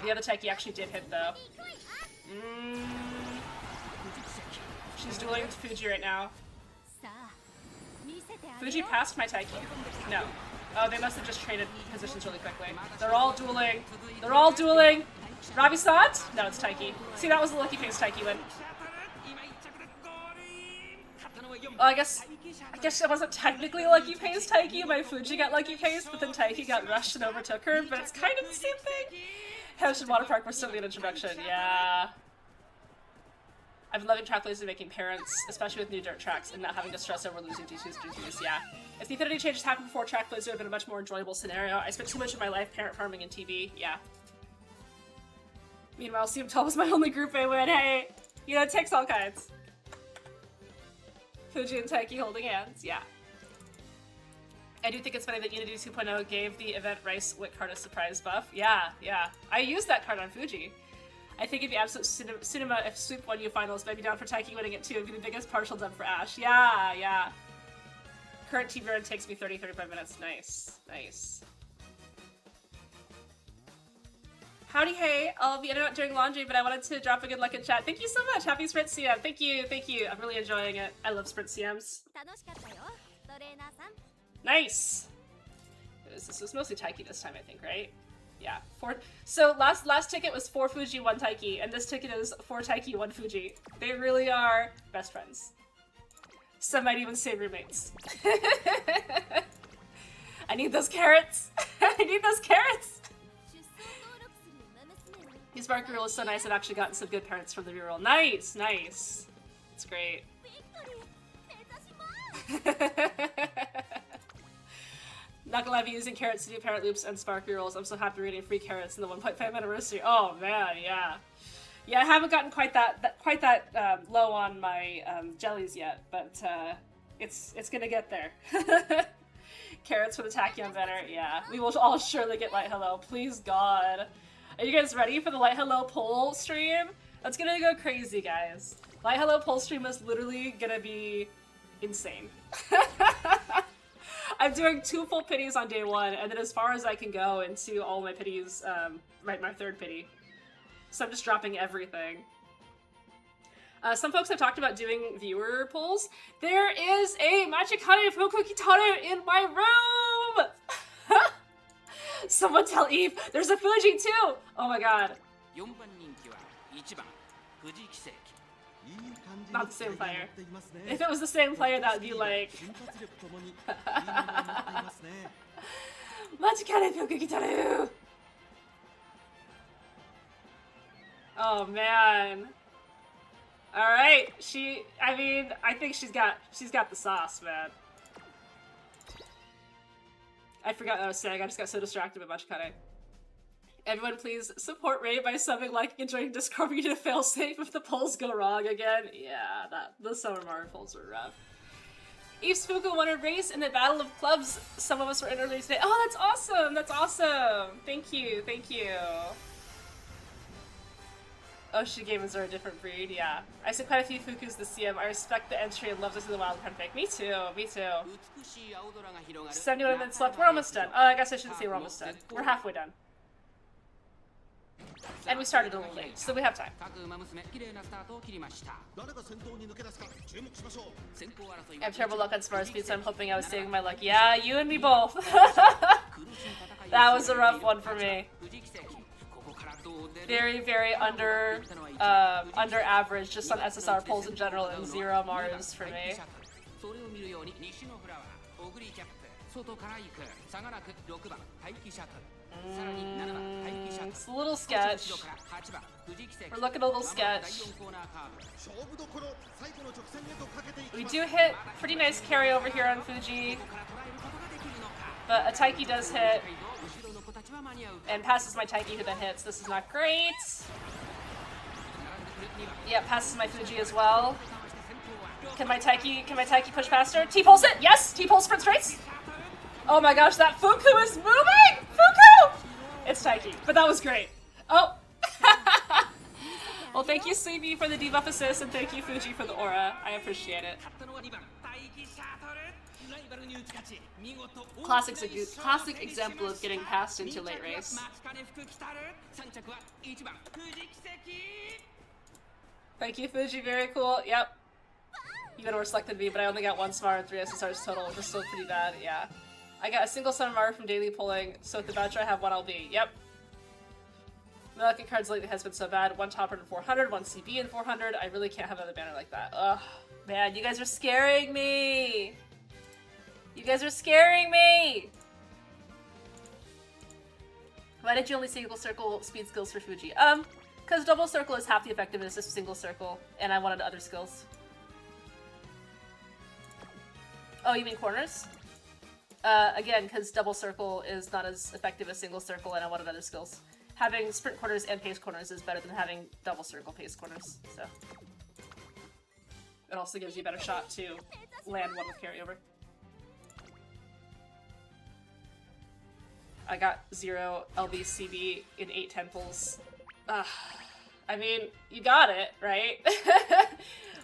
The other Taiki actually did hit though. She's dueling with Fuji right now. Fuji passed my Taiki. No. Oh, they must have just traded positions really quickly. They're all dueling. They're all dueling! Rabi-Sant? No, it's Taiki. See, that was the Lucky Pace Taiki win. Well, I guess it wasn't technically Lucky Pace Taiki. My Fuji got Lucky Pace, but then Taiki got rushed and overtook her, but it's kind of the same thing. Hemshin Water Park was certainly an introduction, yeah. I've been loving Track Blazer making parents, especially with new dirt tracks, and not having to stress over losing G2s, yeah. If the Infinity changes happened before Track Blazer, it would have been a much more enjoyable scenario. I spent too much of my life parent farming in TV, yeah. Meanwhile, CM12 was my only Group A win, hey! You know, it takes all kinds. Fuji and Taiki holding hands, yeah. I do think it's funny that Unity 2.0 gave the event Rice Wit card a surprise buff. Yeah, yeah. I used that card on Fuji. I think it'd be absolute cinema if Sweep won U finals, but I'd be down for Taiki winning it too. It'd be the biggest partial dub for Ash. Yeah, yeah. Current TV run takes me 30-35 minutes. Nice, nice. Howdy, hey. I'll be out doing laundry, but I wanted to drop a good luck in chat. Thank you so much. Happy Sprint CM. Thank you, thank you. I'm really enjoying it. I love Sprint CMs. Nice. This was mostly Taiki this time, I think, right? Yeah. So last ticket was 4 Fuji, 1 Taiki, and this ticket is 4 Taiki, 1 Fuji. They really are best friends. Some might even say roommates. I need those carrots. I need those carrots. His Spark reroll is so nice. I've actually gotten some good parents from the reroll. Nice, nice. It's great. Not gonna lie, I've been using carrots to do parent loops and Spark rerolls. I'm so happy reading free carrots in the 1.5 anniversary. Oh man, yeah. Yeah, I haven't gotten quite that low on my jellies yet, but it's gonna get there. Carrots for the Tachyon banner, yeah. We will all surely get Light Hello, please God. Are you guys ready for the Light Hello poll stream? That's gonna go crazy, guys. Light Hello poll stream is literally gonna be insane. I'm doing 2 full pities on day 1, and then as far as I can go into all my pities, my 3rd pity. So I'm just dropping everything. Some folks have talked about doing viewer polls. There is a Machikane Fuku Kitaru in my room! Someone tell Eve, there's a Fuji too! Oh my god. Not the same player. If it was the same player, that would be like... Machikane Fuku Kitaru! Oh man. Alright, I think she's got the sauce, man. I forgot what I was saying, I just got so distracted by Machikane. Everyone please support Ray by subbing, liking, and joining Discord. We need a failsafe if the polls go wrong again. Yeah, the Summer Mario polls were rough. Eve Spooka won a race in the Battle of Clubs. Some of us were in earlier today. Oh, that's awesome! That's awesome! Thank you, thank you. Oshi gamers are a different breed, yeah. I said quite a few Fukus this CM. I respect the entry and love to see the wild card pick. Me too, me too. 71 minutes left. We're almost done. I guess I shouldn't say we're almost done. We're halfway done. And we started a little late, so we have time. I have terrible luck on smart speed, so I'm hoping I was saving my luck. Yeah, you and me both. That was a rough one for me. Very, very under average, just on SSR pulls in general, and 0 Mars for me. It's a little sketch. We're looking a little sketch. We do hit pretty nice carry over here on Fuji, but a Taiki does hit and passes my Taiki, who then hits. This is not great. Yeah, passes my Fuji as well. Can my Taiki push past her? T-pulse it! Yes! T-pulse sprint straights! Oh my gosh, that Fuku is moving! Fuku! It's Taiki, but that was great. Oh! Well, thank you, Sleepy, for the debuff assist, and thank you, Fuji, for the aura. I appreciate it. Classic example of getting passed into late race. Thank you, Fuji. Very cool. Yep. You got selected me, but I only got 1 smart and 3 SSRs total, which is still pretty bad. Yeah. I got a single summon Mara from daily pulling, so with the voucher I have 1 LB. Yep. My lucky cards lately has been so bad. 1 topper in 400, 1 CB in 400. I really can't have another banner like that. Ugh. Man, you guys are scaring me! You guys are scaring me! Why did you only single circle speed skills for Fuji? Because double circle is half the effectiveness of single circle, and I wanted other skills. Oh, you mean corners? Again, because double circle is not as effective as single circle, and I wanted other skills. Having sprint corners and pace corners is better than having double circle pace corners, so. It also gives you a better shot to land one with carryover. I got 0 LBCB in 8 temples. I mean, you got it, right?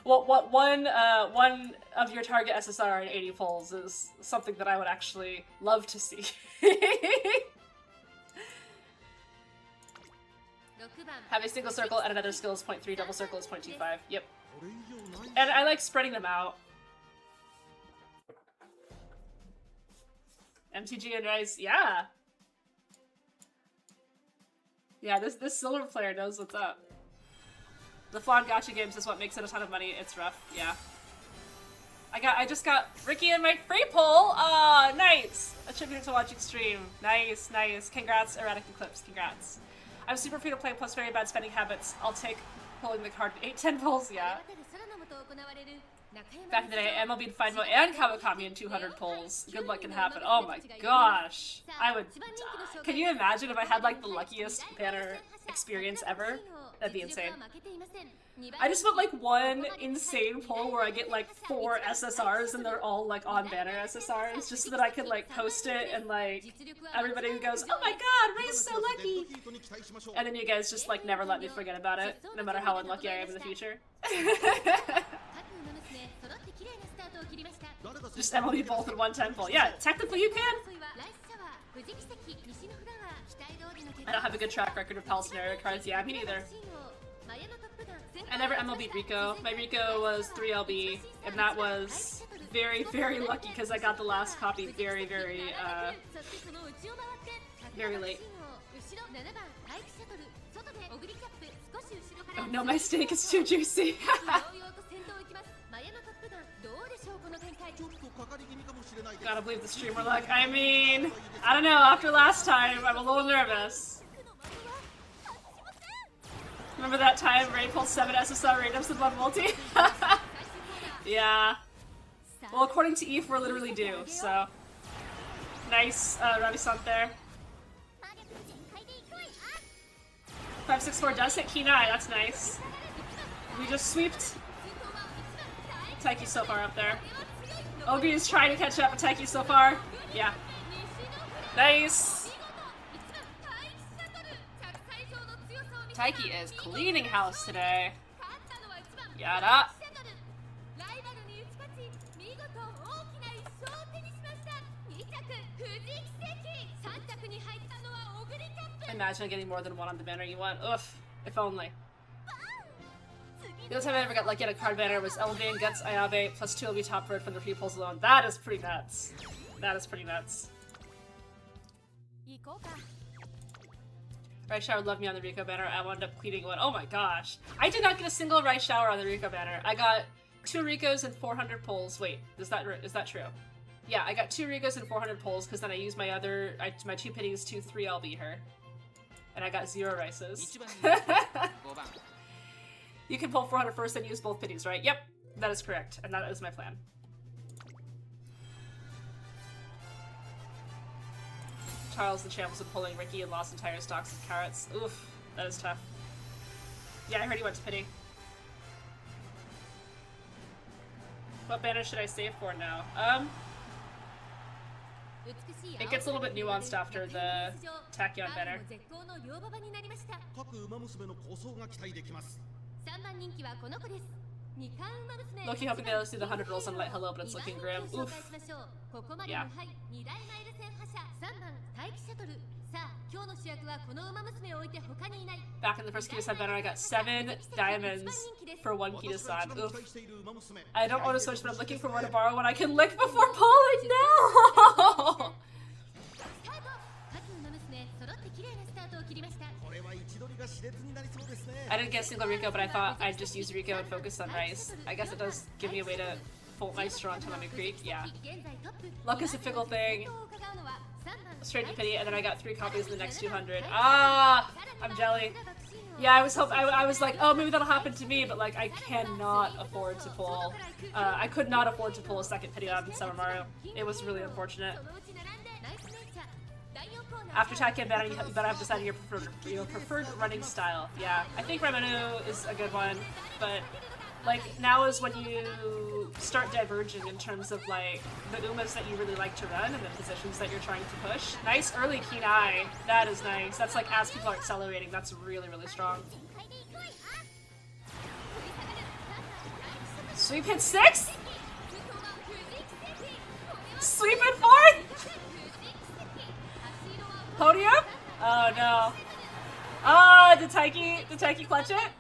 One of your target SSR in 80 pulls is something that I would actually love to see. Having single circle and another skill is 0.3, double circle is 0.25. Yep. And I like spreading them out. MTG and Rice, yeah. Yeah, this silver player knows what's up. The flawed gacha games is what makes it a ton of money. It's rough, yeah. I just got Ricky in my free pull. Ah, nice. Attributed to watching stream. Nice, nice. Congrats, Erratic Eclipse. Congrats. I'm super free to play plus very bad spending habits. I'll take pulling the card 8-10 pulls, yeah. Back in the day, MLB'd Findmo and Kawakami in 200 pulls. Good luck can happen. Oh my gosh. I would die. Can you imagine if I had like the luckiest banner experience ever? That'd be insane. I just want like one insane pull where I get like 4 SSRs and they're all like on banner SSRs, just so that I could like post it and like everybody goes, oh my god, Ray's so lucky! And then you guys just like never let me forget about it, no matter how unlucky I am in the future. Just MLB both in 110 pull. Yeah, technically you can! I don't have a good track record of Pal scenario cards. Yeah, me neither. I never MLB'd Rico. My Rico was 3 LB, and that was very, very lucky because I got the last copy very, very late. Oh no, my steak is too juicy. Gotta believe the streamer luck. I mean, I don't know, after last time, I'm a little nervous. Remember that time Ray pulled 7 SSR randoms in 1 multi? Yeah. Well, according to Eve, we're literally due, so. Nice, Ravi-san there. 564 does hit Kinai, that's nice. We just sweeped. Taiki's so far up there. Ogi is trying to catch up, but Taiki's so far. Yeah. Nice! Taiki is cleaning house today. Yada. Imagine getting more than one on the banner you want. Ugh, if only. The only time I ever got lucky at a card banner was Elvian Guts Ayabe plus 2 will be top third from the free pulls alone. That is pretty nuts. That is pretty nuts. Right Shower loved me on the Rico banner. I wound up cleaning one. Oh my gosh. I did not get a single Right Shower on the Rico banner. I got 2 Ricos and 400 pulls. Wait, is that true? Yeah, I got 2 Ricos and 400 pulls because then I used my 2 pennies to 3 LB her. And I got 0 rices. You can pull 400 first and use both pennies, right? Yep, that is correct. And that is my plan. Charles the champ was pulling Ricky and lost entire stocks of carrots. Oof, that is tough. Yeah, I heard he went to pity. What banner should I save for now? It gets a little bit nuanced after the Tachyon banner. Loki hoping they'll see the 100 rolls on Light Hello, but it's looking grim. Oof. Yeah. Back in the first Kita-san banner, I got 7 diamonds for 1 Kita-san. Oof. I don't want to switch, but I'm looking for one to borrow when I can lick before pulling. No! I didn't get a single Rico, but I thought I'd just use Rico and focus on Rice. I guess it does give me a way to pull Meister on Tonami Creek, yeah. Luck is a fickle thing. Straight to pity, and then I got 3 copies in the next 200. Ah! I'm jelly. Yeah, I was like, oh, maybe that'll happen to me, but like, I cannot afford to pull. I could not afford to pull a second pity on Summer Mario. It was really unfortunate. After Tachyon banner, you better have decided your preferred running style. Yeah, I think Remenu is a good one, but like now is when you start diverging in terms of like the Umas that you really like to run and the positions that you're trying to push. Nice early keen eye. That is nice. That's like as people are accelerating, that's really, really strong. Sweep hit 6? Sweep hit 4th? Podium? Oh no. Oh, did Taiki clutch it?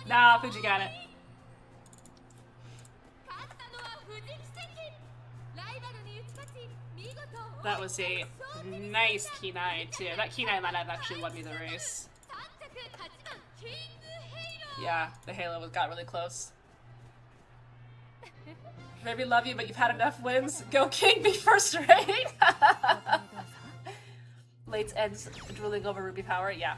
Nah, Fuji got it. That was a nice Kenai too. That Kenai might have actually won me the race. Yeah, the Halo got really close. Maybe love you, but you've had enough wins. Go King, be first rate! Late ends drooling over Ruby Power, yeah.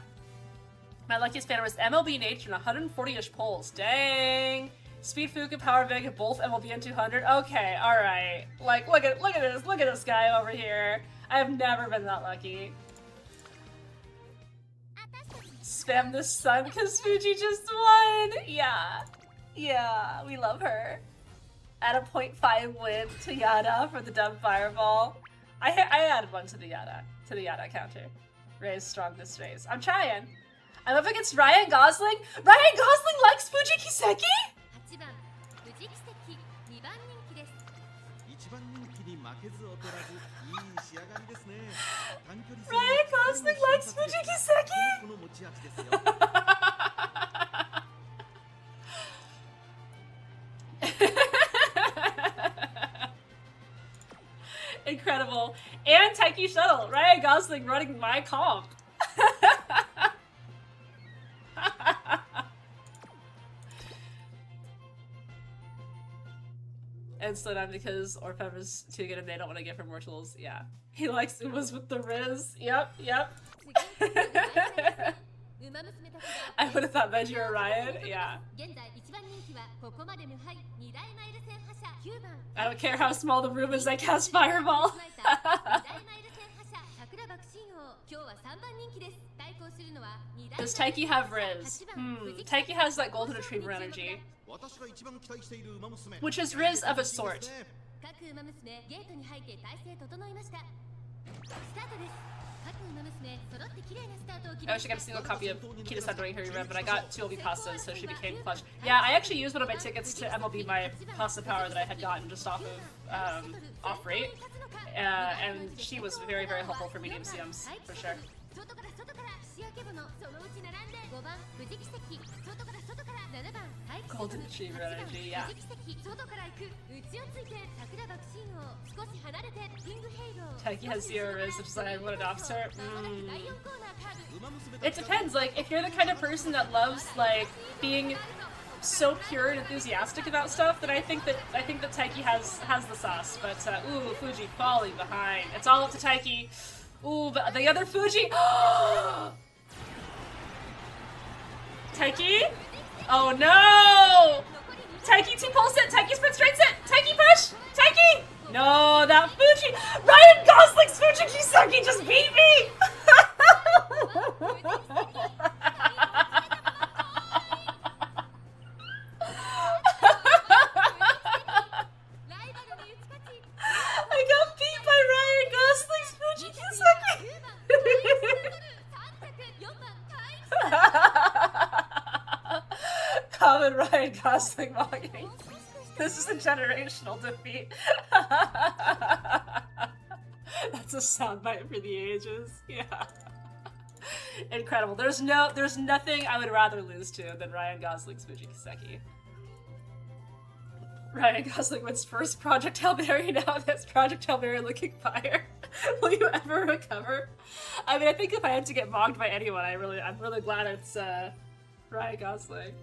My luckiest banner was MLB Nature and 140-ish pulls. Dang! Speed Fuku, Power Vig, both MLB and 200. Okay, alright. Like, look at this guy over here. I have never been that lucky. Spam the sun because Fuji just won! Yeah. Yeah, we love her. Add a 0.5 win to Yada for the dumb fireball. I added one to the Yada counter. Ray's strongest race. I'm trying. I'm up against Ryan Gosling. Ryan Gosling likes Fuji Kiseki? Ryan Gosling likes Fuji Kiseki? Incredible. And Taiki Shuttle. Ryan Gosling running my comp. And slow down because Orfever's too good and they don't want to give her more tools. Yeah. He likes Umas with the Riz. Yep. I would have thought Veggie or Ryan. Yeah. I don't care how small the room is, I cast Fireball. Does Taiki have Riz? Taiki has that Golden Retriever energy. Which is Riz of a sort. I wish I got a single copy of Kita-san during her run, but I got 2 LB pastas, so she became clutch. Yeah, I actually used one of my tickets to MLB my pasta power that I had gotten just off of off rate, and she was very, very helpful for medium CMs, for sure. Golden Achiever energy, yeah. Taiki has 0 riz, which is like what it offs her. It depends, like, if you're the kind of person that loves, like, being so pure and enthusiastic about stuff, then I think that Taiki has the sauce. But ooh, Fuji falling behind. It's all up to Taiki. Ooh, but the other Fuji. Taiki? Oh no! Taiki T-pulse it! Taiki sprint straight set! Taiki push! Taiki! No, that Fuji! Ryan Gosling's Fuji Kiseki just beat me! I got beat by Ryan Gosling's Fuji Kiseki! Common Ryan Gosling mocking. This is a generational defeat. That's a soundbite for the ages. Yeah. Incredible. There's nothing I would rather lose to than Ryan Gosling's Fuji Kiseki. Ryan Gosling wins first Project Hail Mary, now that's Project Hail Mary looking fire. Will you ever recover? I mean, I think if I had to get mocked by anyone, I'm really glad it's Ryan Gosling.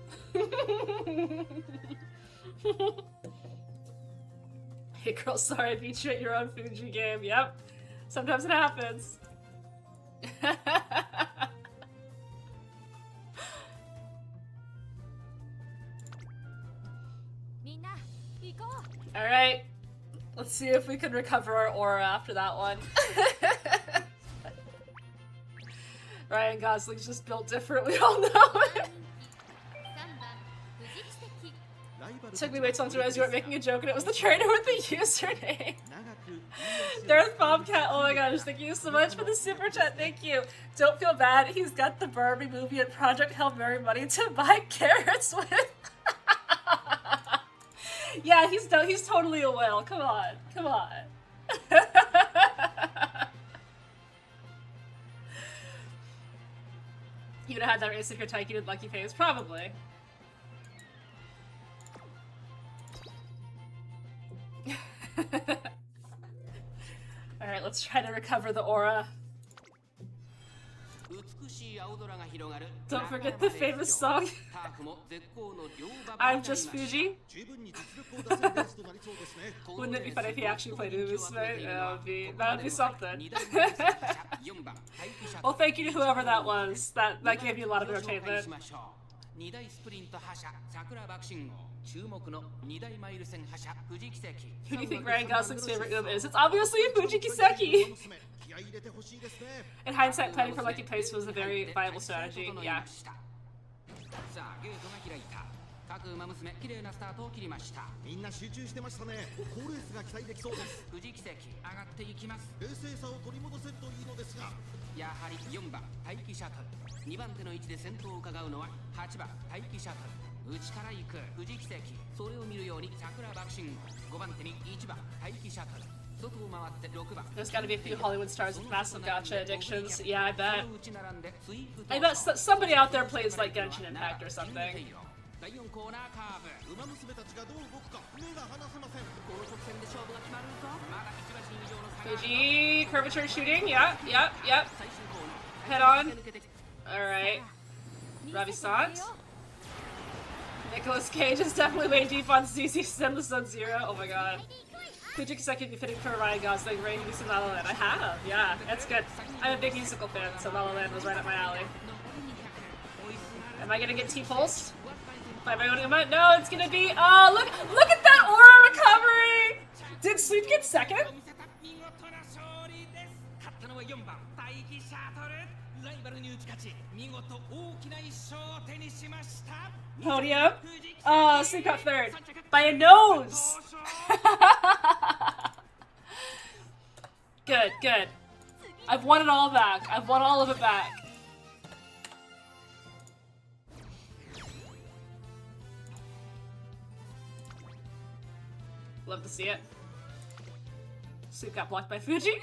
Hey girl, sorry I beat you at your own Fuji game. Yep. Sometimes it happens. Alright. Let's see if we can recover our aura after that one. Ryan Gosling's just built different, we all know it. It took me way too long to realize you weren't making a joke and it was the trainer with the username. Darth Bobcat, oh my gosh, thank you so much for the super chat, thank you. Don't feel bad, he's got the Barbie movie and Project Hail Mary money to buy carrots with. Yeah, he's totally a whale, come on, come on. You would have had that race if your Taiki did Lucky Phase, probably. Alright, let's try to recover the aura. Don't forget the famous song. I'm just Fuji. Wouldn't it be funny if he actually played Ubisoft tonight? That would be something. Well, thank you to whoever that was. That gave you a lot of entertainment. Who do you think Ryan Gosling's favorite Ubi is? It's obviously Fuji Kiseki! In hindsight, planning for Lucky Place was a very viable strategy, yeah. There's gotta be a few Hollywood stars with massive gacha addictions. Yeah, I bet. I bet somebody out there plays like Genshin Impact or something. Fuji, curvature shooting, yep. Head on. Alright. Ravissant. Nicolas Cage is definitely way deep on ZZ Sim Sub-Zero. Oh my god. Fuji Kiseki would be fitting for Ryan Gosling, ready to do some La La Land. I have, yeah, that's good. I'm a big musical fan, so La La Land was right up my alley. Am I gonna get T-pulsed? By my own amount? No, it's gonna be. Oh, look at that aura recovery! Did Sleep get second? Podium. Oh, Sleep got third. By a nose! Good. I've won it all back. I've won all of it back. Love to see it. Soup got blocked by Fuji.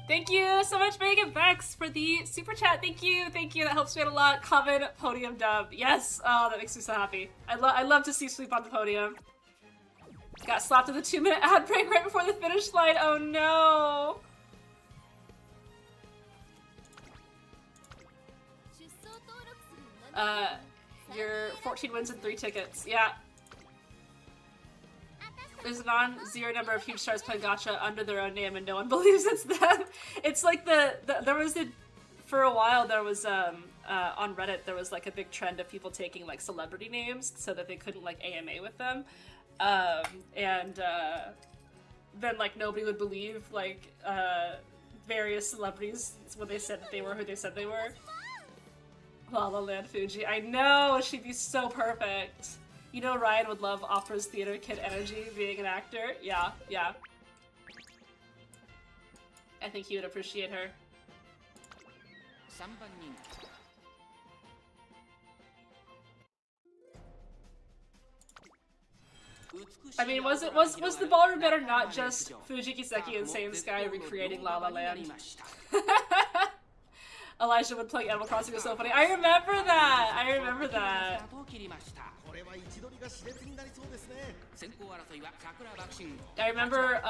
Thank you so much, Megan Vex, for the super chat. Thank you, that helps me out a lot. Common podium dub. Yes, oh, that makes me so happy. I love to see Sweep on the podium. Got slapped with a 2-minute ad break right before the finish line. Oh no. You're 14 wins and 3 tickets. Yeah. There's a non-zero number of huge stars playing gacha under their own name and no one believes it's them. It's like there was for a while there was on Reddit there was like a big trend of people taking like celebrity names so that they couldn't like AMA with them. Then like nobody would believe like various celebrities when they said that they were who they said they were. La La Land Fuji. I know, she'd be so perfect. You know Ryan would love Opera's theater kid energy being an actor? Yeah, yeah. I think he would appreciate her. I mean, was the ballroom better not just Fuji Kiseki and Saiyan Sky recreating La La Land? Elijah would play Animal Crossing was so funny. I remember that! I remember that. I remember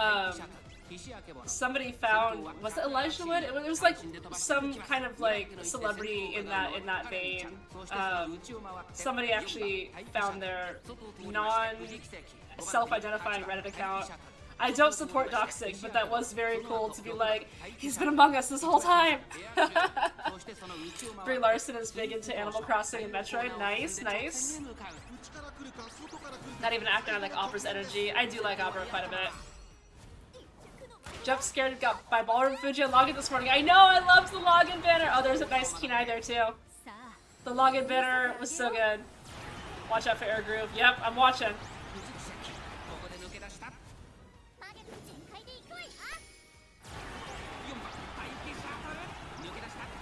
somebody found, was it Elijah Wood? It was like some kind of like celebrity in that vein. Somebody actually found their non-self-identifying Reddit account. I don't support doxing, but that was very cool to be like, he's been among us this whole time! Brie Larson is big into Animal Crossing and Metroid. Nice, nice. Not even acting on like Opera's energy. I do like Opera quite a bit. Jump scared got by Ballroom Fuji and login this morning. I know, I loved the login banner! Oh, there's a nice Kenai there too. The login banner was so good. Watch out for Air Groove. Yep, I'm watching.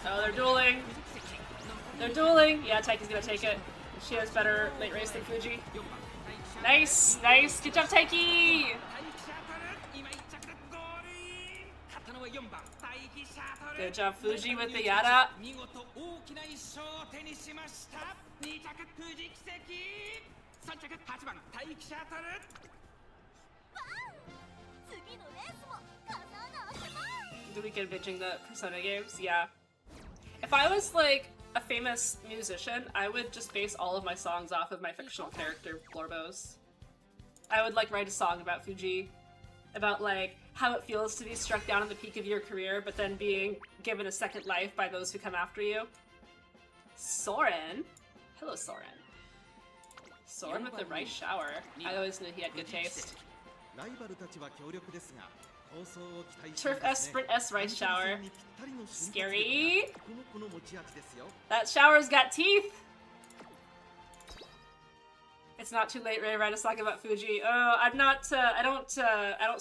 Oh, they're dueling. They're dueling. Yeah, Taiki's gonna take it. She has better late race than Fuji. Nice, nice. Good job, Taiki! Good job, Fuji, with the Yara. Do we get bitching the Persona games? Yeah. If I was like a famous musician, I would just base all of my songs off of my fictional character, Florbos. I would like write a song about Fuji, about like how it feels to be struck down in the peak of your career, but then being given a second life by those who come after you. Soren? Hello, Soren. Soren with the rice shower. I always knew he had good taste. Turf S, Sprint S, rice shower. Scary. That shower's got teeth. It's not too late, Ray. Write a song about Fuji. Oh, I'm not. I don't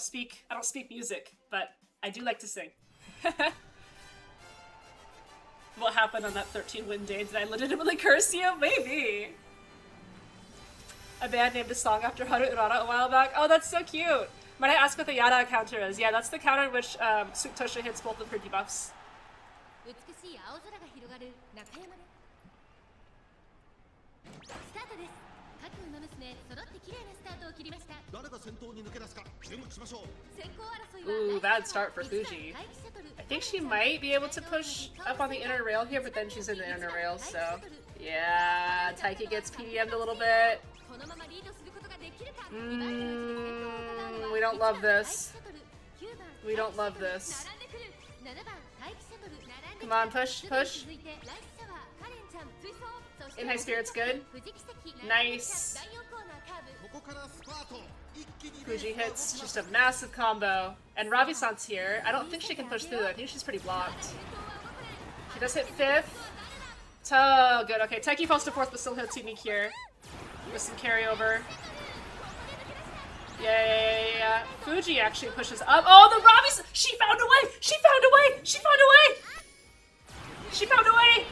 speak music, but I do like to sing. What happened on that 13-win day? Did I legitimately curse you? Maybe. A band named a song after Haru Urara a while back. Oh, that's so cute. Might I ask what the Yara counter is? Yeah, that's the counter in which Tosha hits both of her debuffs. Ooh, bad start for Fuji. I think she might be able to push up on the inner rail here, but then she's in the inner rail, so... Yeah, Taiki gets PDM'd a little bit. We don't love this. We don't love this. Come on, push, push. In high spirits, good. Nice. Fuji hits just a massive combo. And Ravi-san's here. I don't think she can push through. I think she's pretty blocked. She does hit 5th. Oh, good. Okay, Taiki falls to 4th, but still hits unique here. With some carryover. Yeah. Fuji actually pushes up. Oh, the Robbie's. She found a way. She found a way. She found a way. She found a way.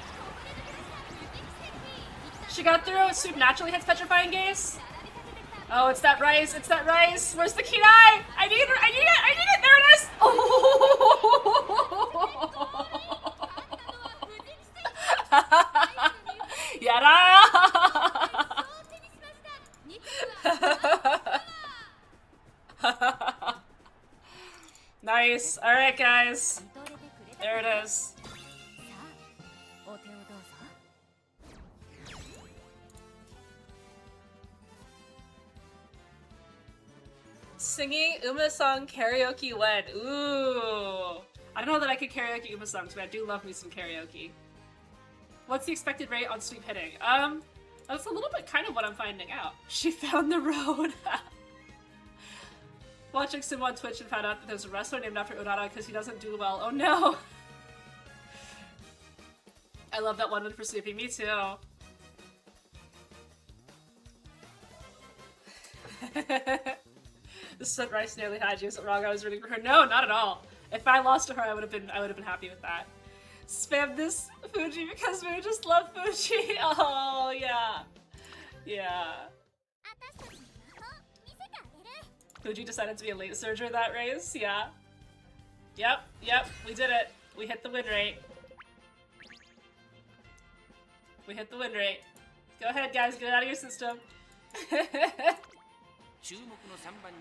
She got through. Sweep naturally hits Petrifying Gaze. Oh, it's that rice. It's that rice. Where's the Kinai? I need it. I need it. I need it. There it is. Oh. Yara. Nice. All right, guys. There it is. Singing Uma song karaoke when? Ooh. I don't know that I could karaoke Uma songs, but I do love me some karaoke. What's the expected rate on sweep hitting? That's a little bit kind of what I'm finding out. She found the road. Watching Sumo on Twitch and found out that there's a wrestler named after Urara because he doesn't do well. Oh no! I love that one for sweeping. Me too. The sunrise nearly had you. Is it wrong? I was rooting for her. No, not at all. If I lost to her, I would have been happy with that. Spam this Fuji because we just love Fuji. Oh yeah, yeah. Fuji decided to be a late surger that race. Yeah. Yep. We did it. We hit the win rate. We hit the win rate. Go ahead, guys. Get it out of your system.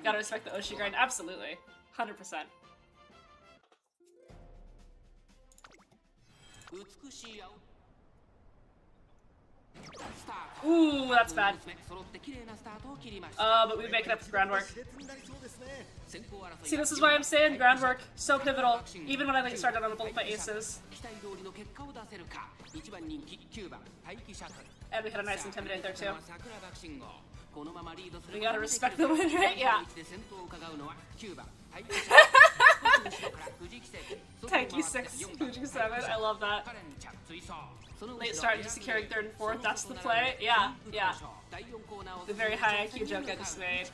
Gotta respect the Oshi grind. Absolutely. 100%. Ooh, that's bad. But we make it up with groundwork. See, this is why I'm saying groundwork. So pivotal. Even when I like started on both my aces. And we had a nice intimidate there too. We gotta respect the win rate, yeah. Tanky 6, Fuji 7, I love that. Late start and just carrying 3rd and 4th, that's the play? Yeah. The very high IQ joke I just made.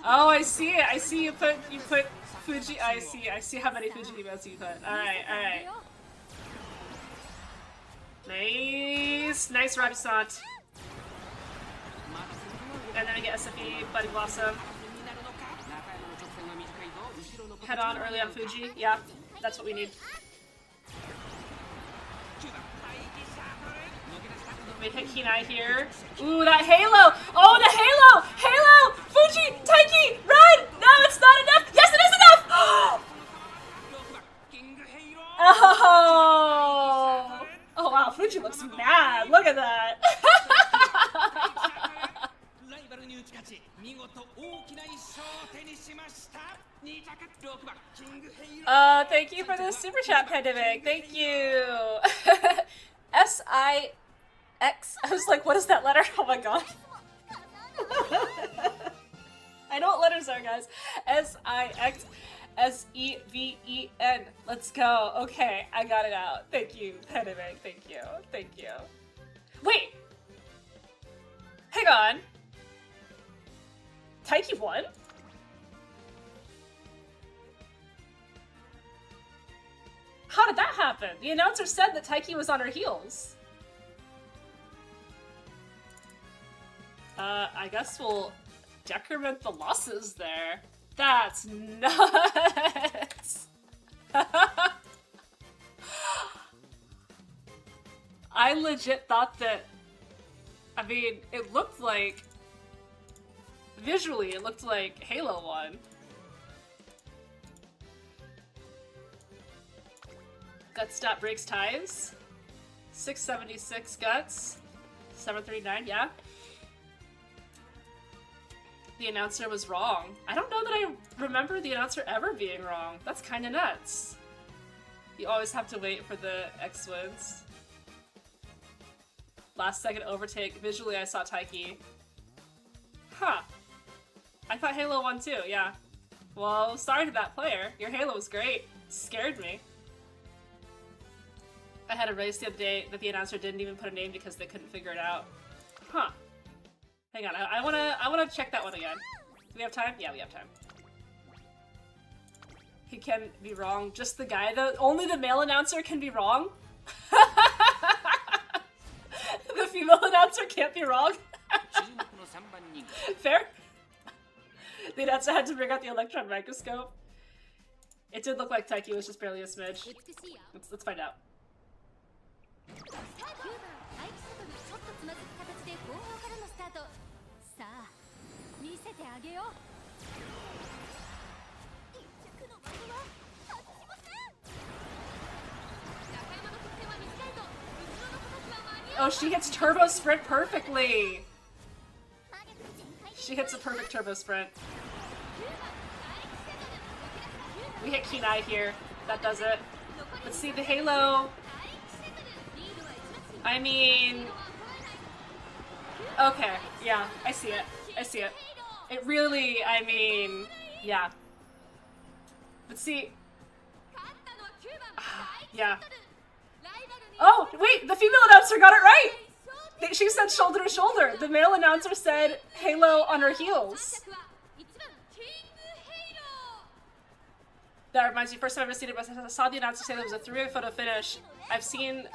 Oh, I see it. I see you put Fuji. I see how many Fuji emotes you put. Alright. Nice Radisant. And then we get SFE, Buddy Blossom. Head on early on Fuji. Yeah, that's what we need. We hit Kinai here. Ooh, that Halo! Oh, the Halo! Halo! Fuji! Taiki! Run! No, it's not enough! Yes, it is enough! Oh wow, Fuji looks mad. Look at that. Thank you for the super chat, Pandemic. Thank you. S-I-X. I was like, what is that letter? Oh my god. I know what letters are, guys. S-I-X-S-E-V-E-N. Let's go. Okay, I got it out. Thank you, Pandemic. Thank you. Wait. Hang on. Taiki won? How did that happen? The announcer said that Taiki was on her heels. I guess we'll decrement the losses there. That's nuts! I legit thought that... I mean, it looked like... Visually, it looked like Halo won. Gut stat breaks ties. 676 guts. 739, yeah. The announcer was wrong. I don't know that I remember the announcer ever being wrong. That's kind of nuts. You always have to wait for the X-Wins. Last second overtake. Visually, I saw Taiki. Huh. I thought Halo won too, yeah. Well, sorry to that player. Your Halo was great. Scared me. I had a race the other day that the announcer didn't even put a name because they couldn't figure it out. Huh. Hang on, I wanna check that one again. We have time? Yeah, we have time. He can be wrong. Just the guy, though. Only the male announcer can be wrong? The female announcer can't be wrong? Fair? The announcer had to bring out the electron microscope. It did look like Taiki was just barely a smidge. Let's find out. Oh, she hits turbo sprint perfectly! She hits a perfect turbo sprint. We hit Kinai here. That does it. Let's see the halo. I mean... Okay, yeah, I see it. I see it. It really, I mean... Yeah. But see... Yeah. Oh, wait! The female announcer got it right! She said shoulder to shoulder. The male announcer said halo on her heels. That reminds me, first time I've ever seen it was I saw the announcer say there was a 3-way photo finish. I've seen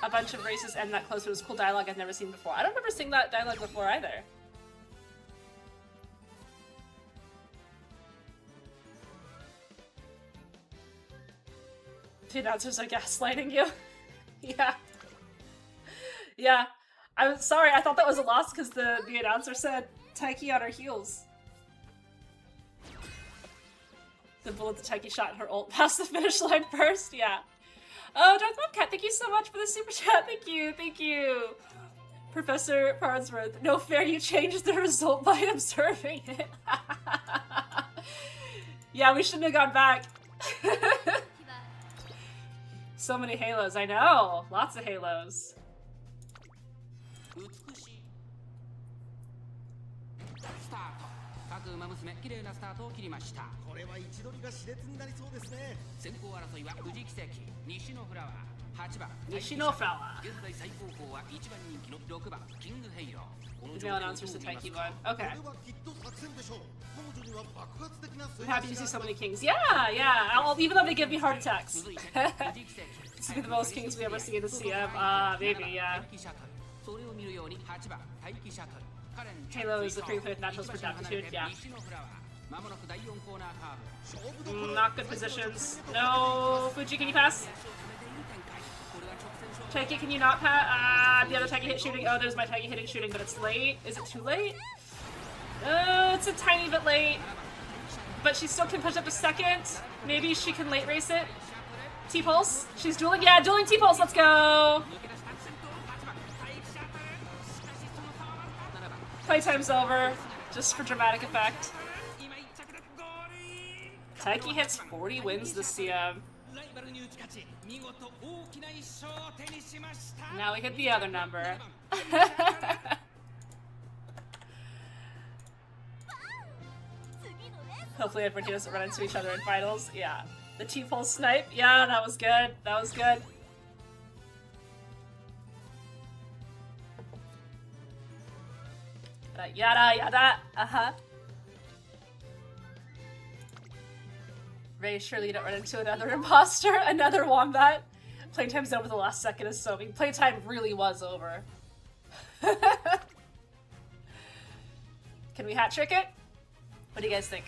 a bunch of races end that close, but it was cool dialogue I've never seen before. I don't remember seeing that dialogue before either. The announcers are gaslighting you. Yeah. Yeah. I'm sorry, I thought that was a loss because the announcer said Taiki on her heels. The bullet to Taiki shot her ult past the finish line first, yeah. Oh, Darth Bobcat, thank you so much for the super chat. Thank you, thank you. Professor Farnsworth, no fair, you changed the result by observing it. Yeah, we shouldn't have gone back. So many halos, I know. Lots of halos. Nishinofrawa. The male announcer's the Taiki one. Okay. I'm happy to see so many kings. Yeah, yeah. Even though they give me heart attacks. This be the most kings we ever see in the CM. Maybe, yeah. Halo is the free play with naturals for aptitude, yeah. Not good positions. No, Fuji, can you pass? Taiki, can you not pass? The other Taiki hit shooting. Oh, there's my Taiki hitting shooting, but it's late. Is it too late? It's a tiny bit late. But she still can push up to second. Maybe she can late race it. T-Pulse. She's dueling. Yeah, dueling T-Pulse. Let's go. Playtime's over. Just for dramatic effect. Taiki hits 40 wins this CM. Now we hit the other number. Hopefully everyone here doesn't run into each other in finals. Yeah. The T-Pulse snipe. Yeah, that was good. That was good. Yada yada. Uh-huh. Ray, surely you don't run into another imposter, another wombat. Playtime's over the last second is so. Playtime really was over. Can we hat trick it? What do you guys think?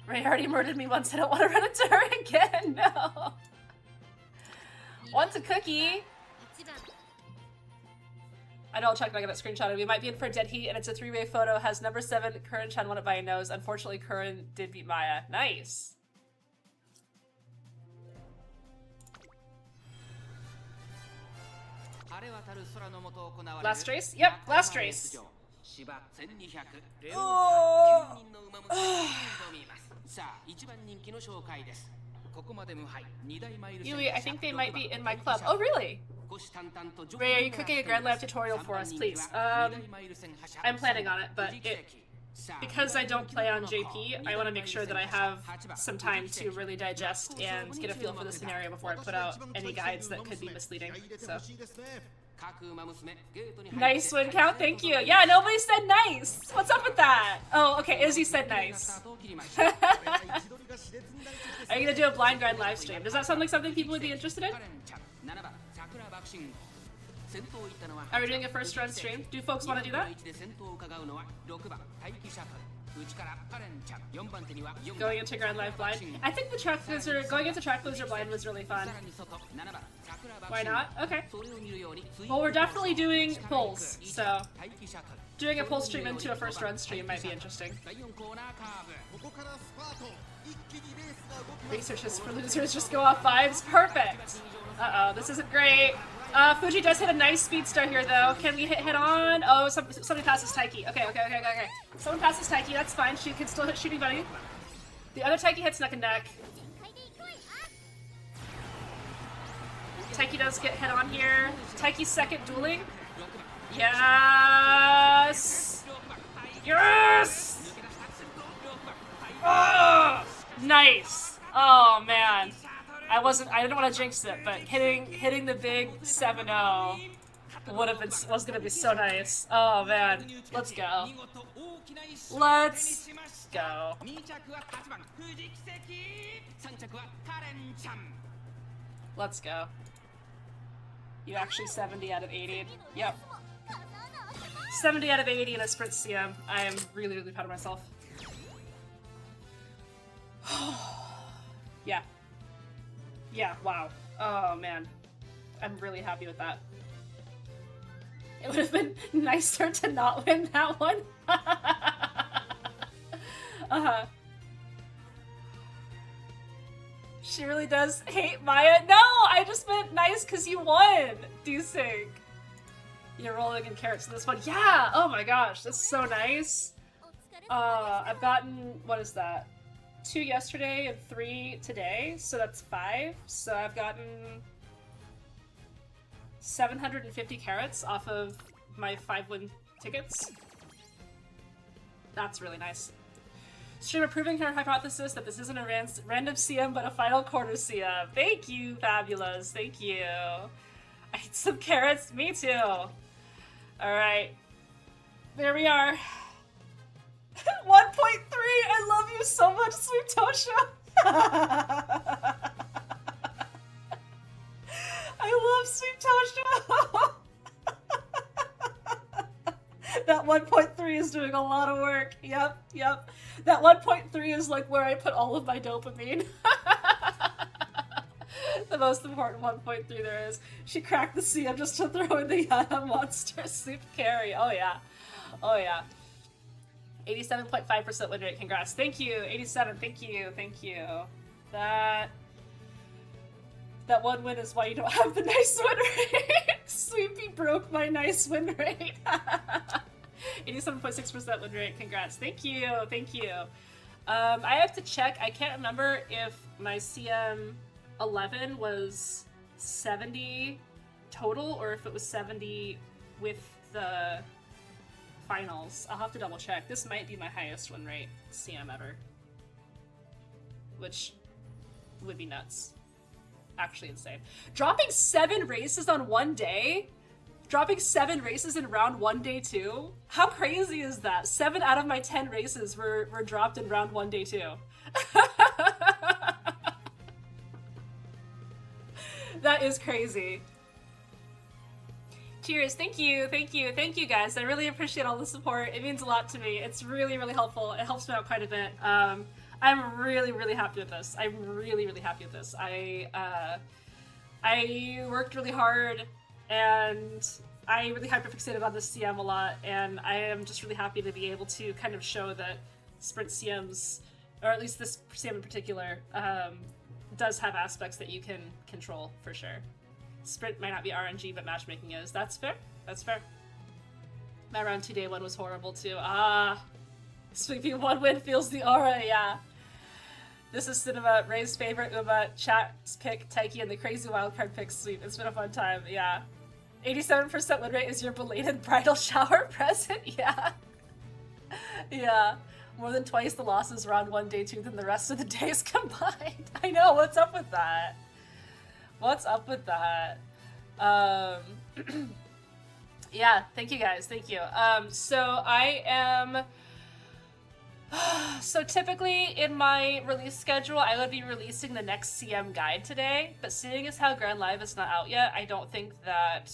Ray already murdered me once. I don't want to run into her again. No. Wants a cookie. I know I'll check back at that screenshot. We might be in for a dead heat, and it's a 3-way photo. Has number 7. Curran-chan won it by a nose. Unfortunately, Curran did beat Maya. Nice. Last race? Yep, last race. Oh. Yui, I think they might be in my club. Oh, really? Ray, are you cooking a Grand Lab tutorial for us, please? I'm planning on it, but because I don't play on JP, I want to make sure that I have some time to really digest and get a feel for the scenario before I put out any guides that could be misleading. So, Nice win count, thank you. Yeah, nobody said nice. What's up with that? Oh, okay, Izzy said nice. Are you gonna do a blind grind live stream? Does that sound like something people would be interested in? Are we doing a first run stream? Do folks want to do that? Going into Grand Live blind? I think the track loser, going into track loser blind was really fun. Why not? Okay. Well, we're definitely doing polls, so doing a poll stream into a first run stream might be interesting. Researches for losers just go off vibes. Perfect. Uh-oh, this isn't great. Fuji does hit a nice speed star here, though. Can we hit on? Oh, somebody passes Taiki. Okay. Someone passes Taiki, that's fine. She can still hit Shooting Bunny. The other Taiki hits neck and neck. Taiki does get hit on here. Taiki's second dueling. Yes! Yes! Oh, nice. Oh, man. I didn't want to jinx it, but hitting the big 7-0 was gonna be so nice. Oh man, let's go. Let's go. Let's go. You actually 70 out of 80. Yep. 70 out of 80 in a sprint CM. I am really, really proud of myself. Yeah. Yeah, wow. Oh, man. I'm really happy with that. It would have been nicer to not win that one. Uh-huh. She really does hate Maya. No, I just meant nice because you won, Dusing. You're rolling in carrots in this one. Yeah, oh my gosh, that's so nice. I've gotten, what is that? 2 yesterday and 3 today, so that's 5. So I've gotten 750 carrots off of my 5-win tickets. That's really nice. Streamer proving her hypothesis that this isn't a random CM but a final quarter CM. Thank you, Fabulous. Thank you. I ate some carrots. Me too. Alright. There we are. 1.3! I love you so much, Sweet Tosha! I love Sweet Tosha! That 1.3 is doing a lot of work. Yep. That 1.3 is like where I put all of my dopamine. The most important 1.3 there is. She cracked the CM just to throw in the Yana Monster Sleep Carry. Oh yeah. 87.5% win rate. Congrats. Thank you. 87. Thank you. That one win is why you don't have the nice win rate. Sweepy broke my nice win rate. 87.6% win rate. Congrats. Thank you. I have to check. I can't remember if my CM11 was 70 total or if it was 70 with the finals. I'll have to double check. This might be my highest win rate CM ever. Which would be nuts. Actually insane. Dropping 7 races on one day? Dropping 7 races in round 1, day 2? How crazy is that? 7 out of my 10 races were dropped in round 1, day 2. That is crazy. Cheers, thank you guys. I really appreciate all the support. It means a lot to me. It's really, really helpful. It helps me out quite a bit. I'm really, really happy with this. I worked really hard, and I really hyperfixated on this CM a lot, and I am just really happy to be able to kind of show that sprint CMs, or at least this CM in particular, does have aspects that you can control, for sure. Sprint might not be RNG, but matchmaking is. That's fair. My round 2 day 1 was horrible too. Sweeping 1 win feels the aura, yeah. This is Cinema, Ray's favorite Uma, chat's pick, Taiki, and the crazy wildcard pick sweep. It's been a fun time, yeah. 87% win rate is your belated bridal shower present, yeah. Yeah. More than twice the losses round 1, day 2 than the rest of the days combined. I know, what's up with that? Yeah, thank you guys, thank you. So I am... So typically in my release schedule, I would be releasing the next CM guide today, but seeing as how Grand Live is not out yet, I don't think that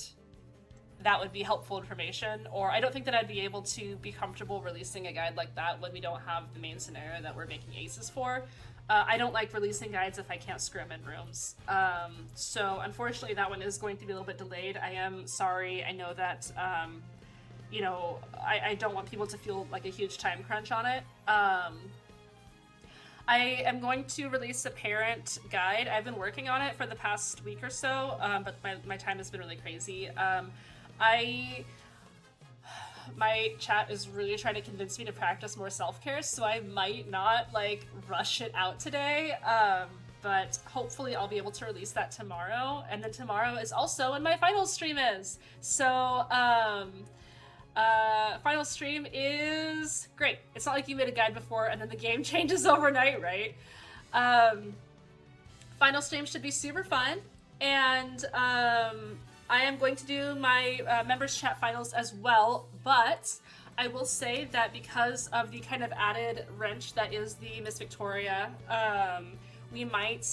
that would be helpful information, or I don't think that I'd be able to be comfortable releasing a guide like that when we don't have the main scenario that we're making aces for. I don't like releasing guides if I can't scrim in rooms. So unfortunately that one is going to be a little bit delayed. I am sorry. I know that, you know, I don't want people to feel like a huge time crunch on it. I am going to release a parent guide. I've been working on it for the past week or so, but my time has been really crazy. My chat is really trying to convince me to practice more self-care, so I might not, like, rush it out today, but hopefully I'll be able to release that tomorrow, and then tomorrow is also when my final stream is! So, final stream is great. It's not like you made a guide before and then the game changes overnight, right? Final stream should be super fun, and, I am going to do my members chat finals as well, but I will say that because of the kind of added wrench that is the Miss Victoria, we might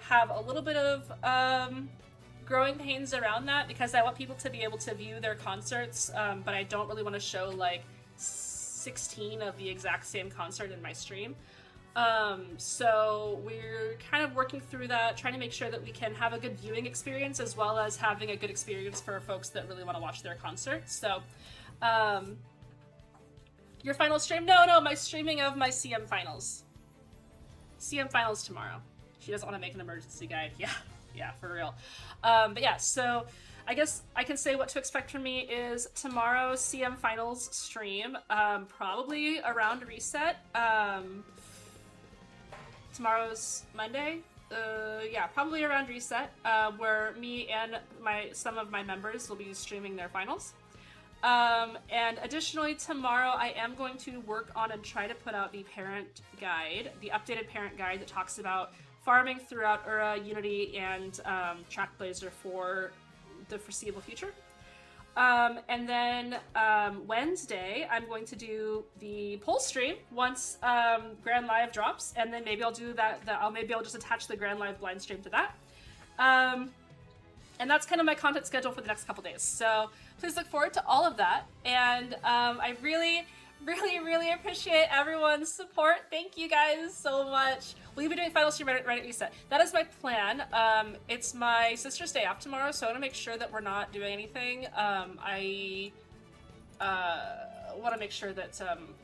have a little bit of growing pains around that, because I want people to be able to view their concerts, but I don't really want to show like 16 of the exact same concert in my stream. So we're kind of working through that, trying to make sure that we can have a good viewing experience as well as having a good experience for folks that really want to watch their concert. So, your final stream? No, my streaming of my CM finals. CM finals tomorrow. She doesn't want to make an emergency guide. Yeah, for real. But yeah, so I guess I can say what to expect from me is tomorrow's CM finals stream, probably around reset. Tomorrow's Monday, yeah, probably around reset, where me and some of my members will be streaming their finals. And additionally, tomorrow I am going to work on and try to put out the parent guide, the updated parent guide that talks about farming throughout Ura, Unity, and Trackblazer for the foreseeable future. And then Wednesday, I'm going to do the poll stream once Grand Live drops, and then maybe I'll do that. Maybe I'll just attach the Grand Live blind stream to that. And that's kind of my content schedule for the next couple days. So please look forward to all of that. And I really appreciate everyone's support. Thank you guys so much. We'll be doing final stream right at reset. That is my plan. It's my sister's day off tomorrow, so I want to make sure that we're not doing anything. I want to make sure that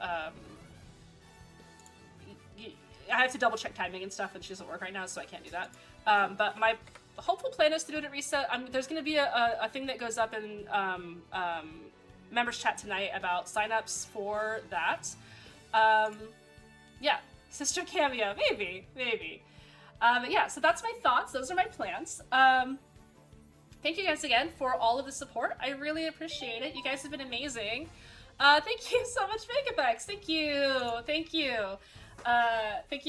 I have to double check timing and stuff, and she doesn't work right now, so I can't do that. But my hopeful plan is to do it at reset. There's going to be a thing that goes up in members chat tonight about signups for that. Yeah, sister cameo, maybe. But yeah, so that's my thoughts. Those are my plans. Thank you guys again for all of the support. I really appreciate it. You guys have been amazing. Thank you so much, Megabex. Thank you. Thank you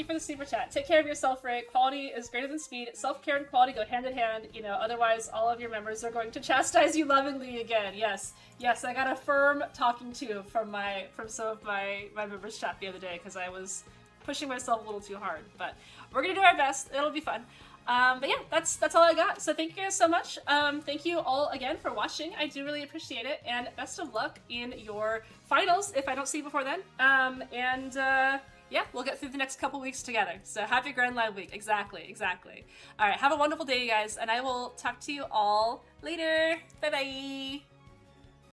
for the super chat. Take care of yourself, Ray. Quality is greater than speed. Self-care and quality go hand in hand. You know, otherwise all of your members are going to chastise you lovingly again. Yes, I got a firm talking to from some of my members chat the other day because I was pushing myself a little too hard. But we're gonna do our best. It'll be fun. But yeah, that's all I got. So thank you guys so much. Thank you all again for watching. I do really appreciate it, and best of luck in your finals if I don't see you before then. Yeah, we'll get through the next couple weeks together. So happy Grand Live Week. Exactly. All right, have a wonderful day, you guys, and I will talk to you all later. Bye-bye.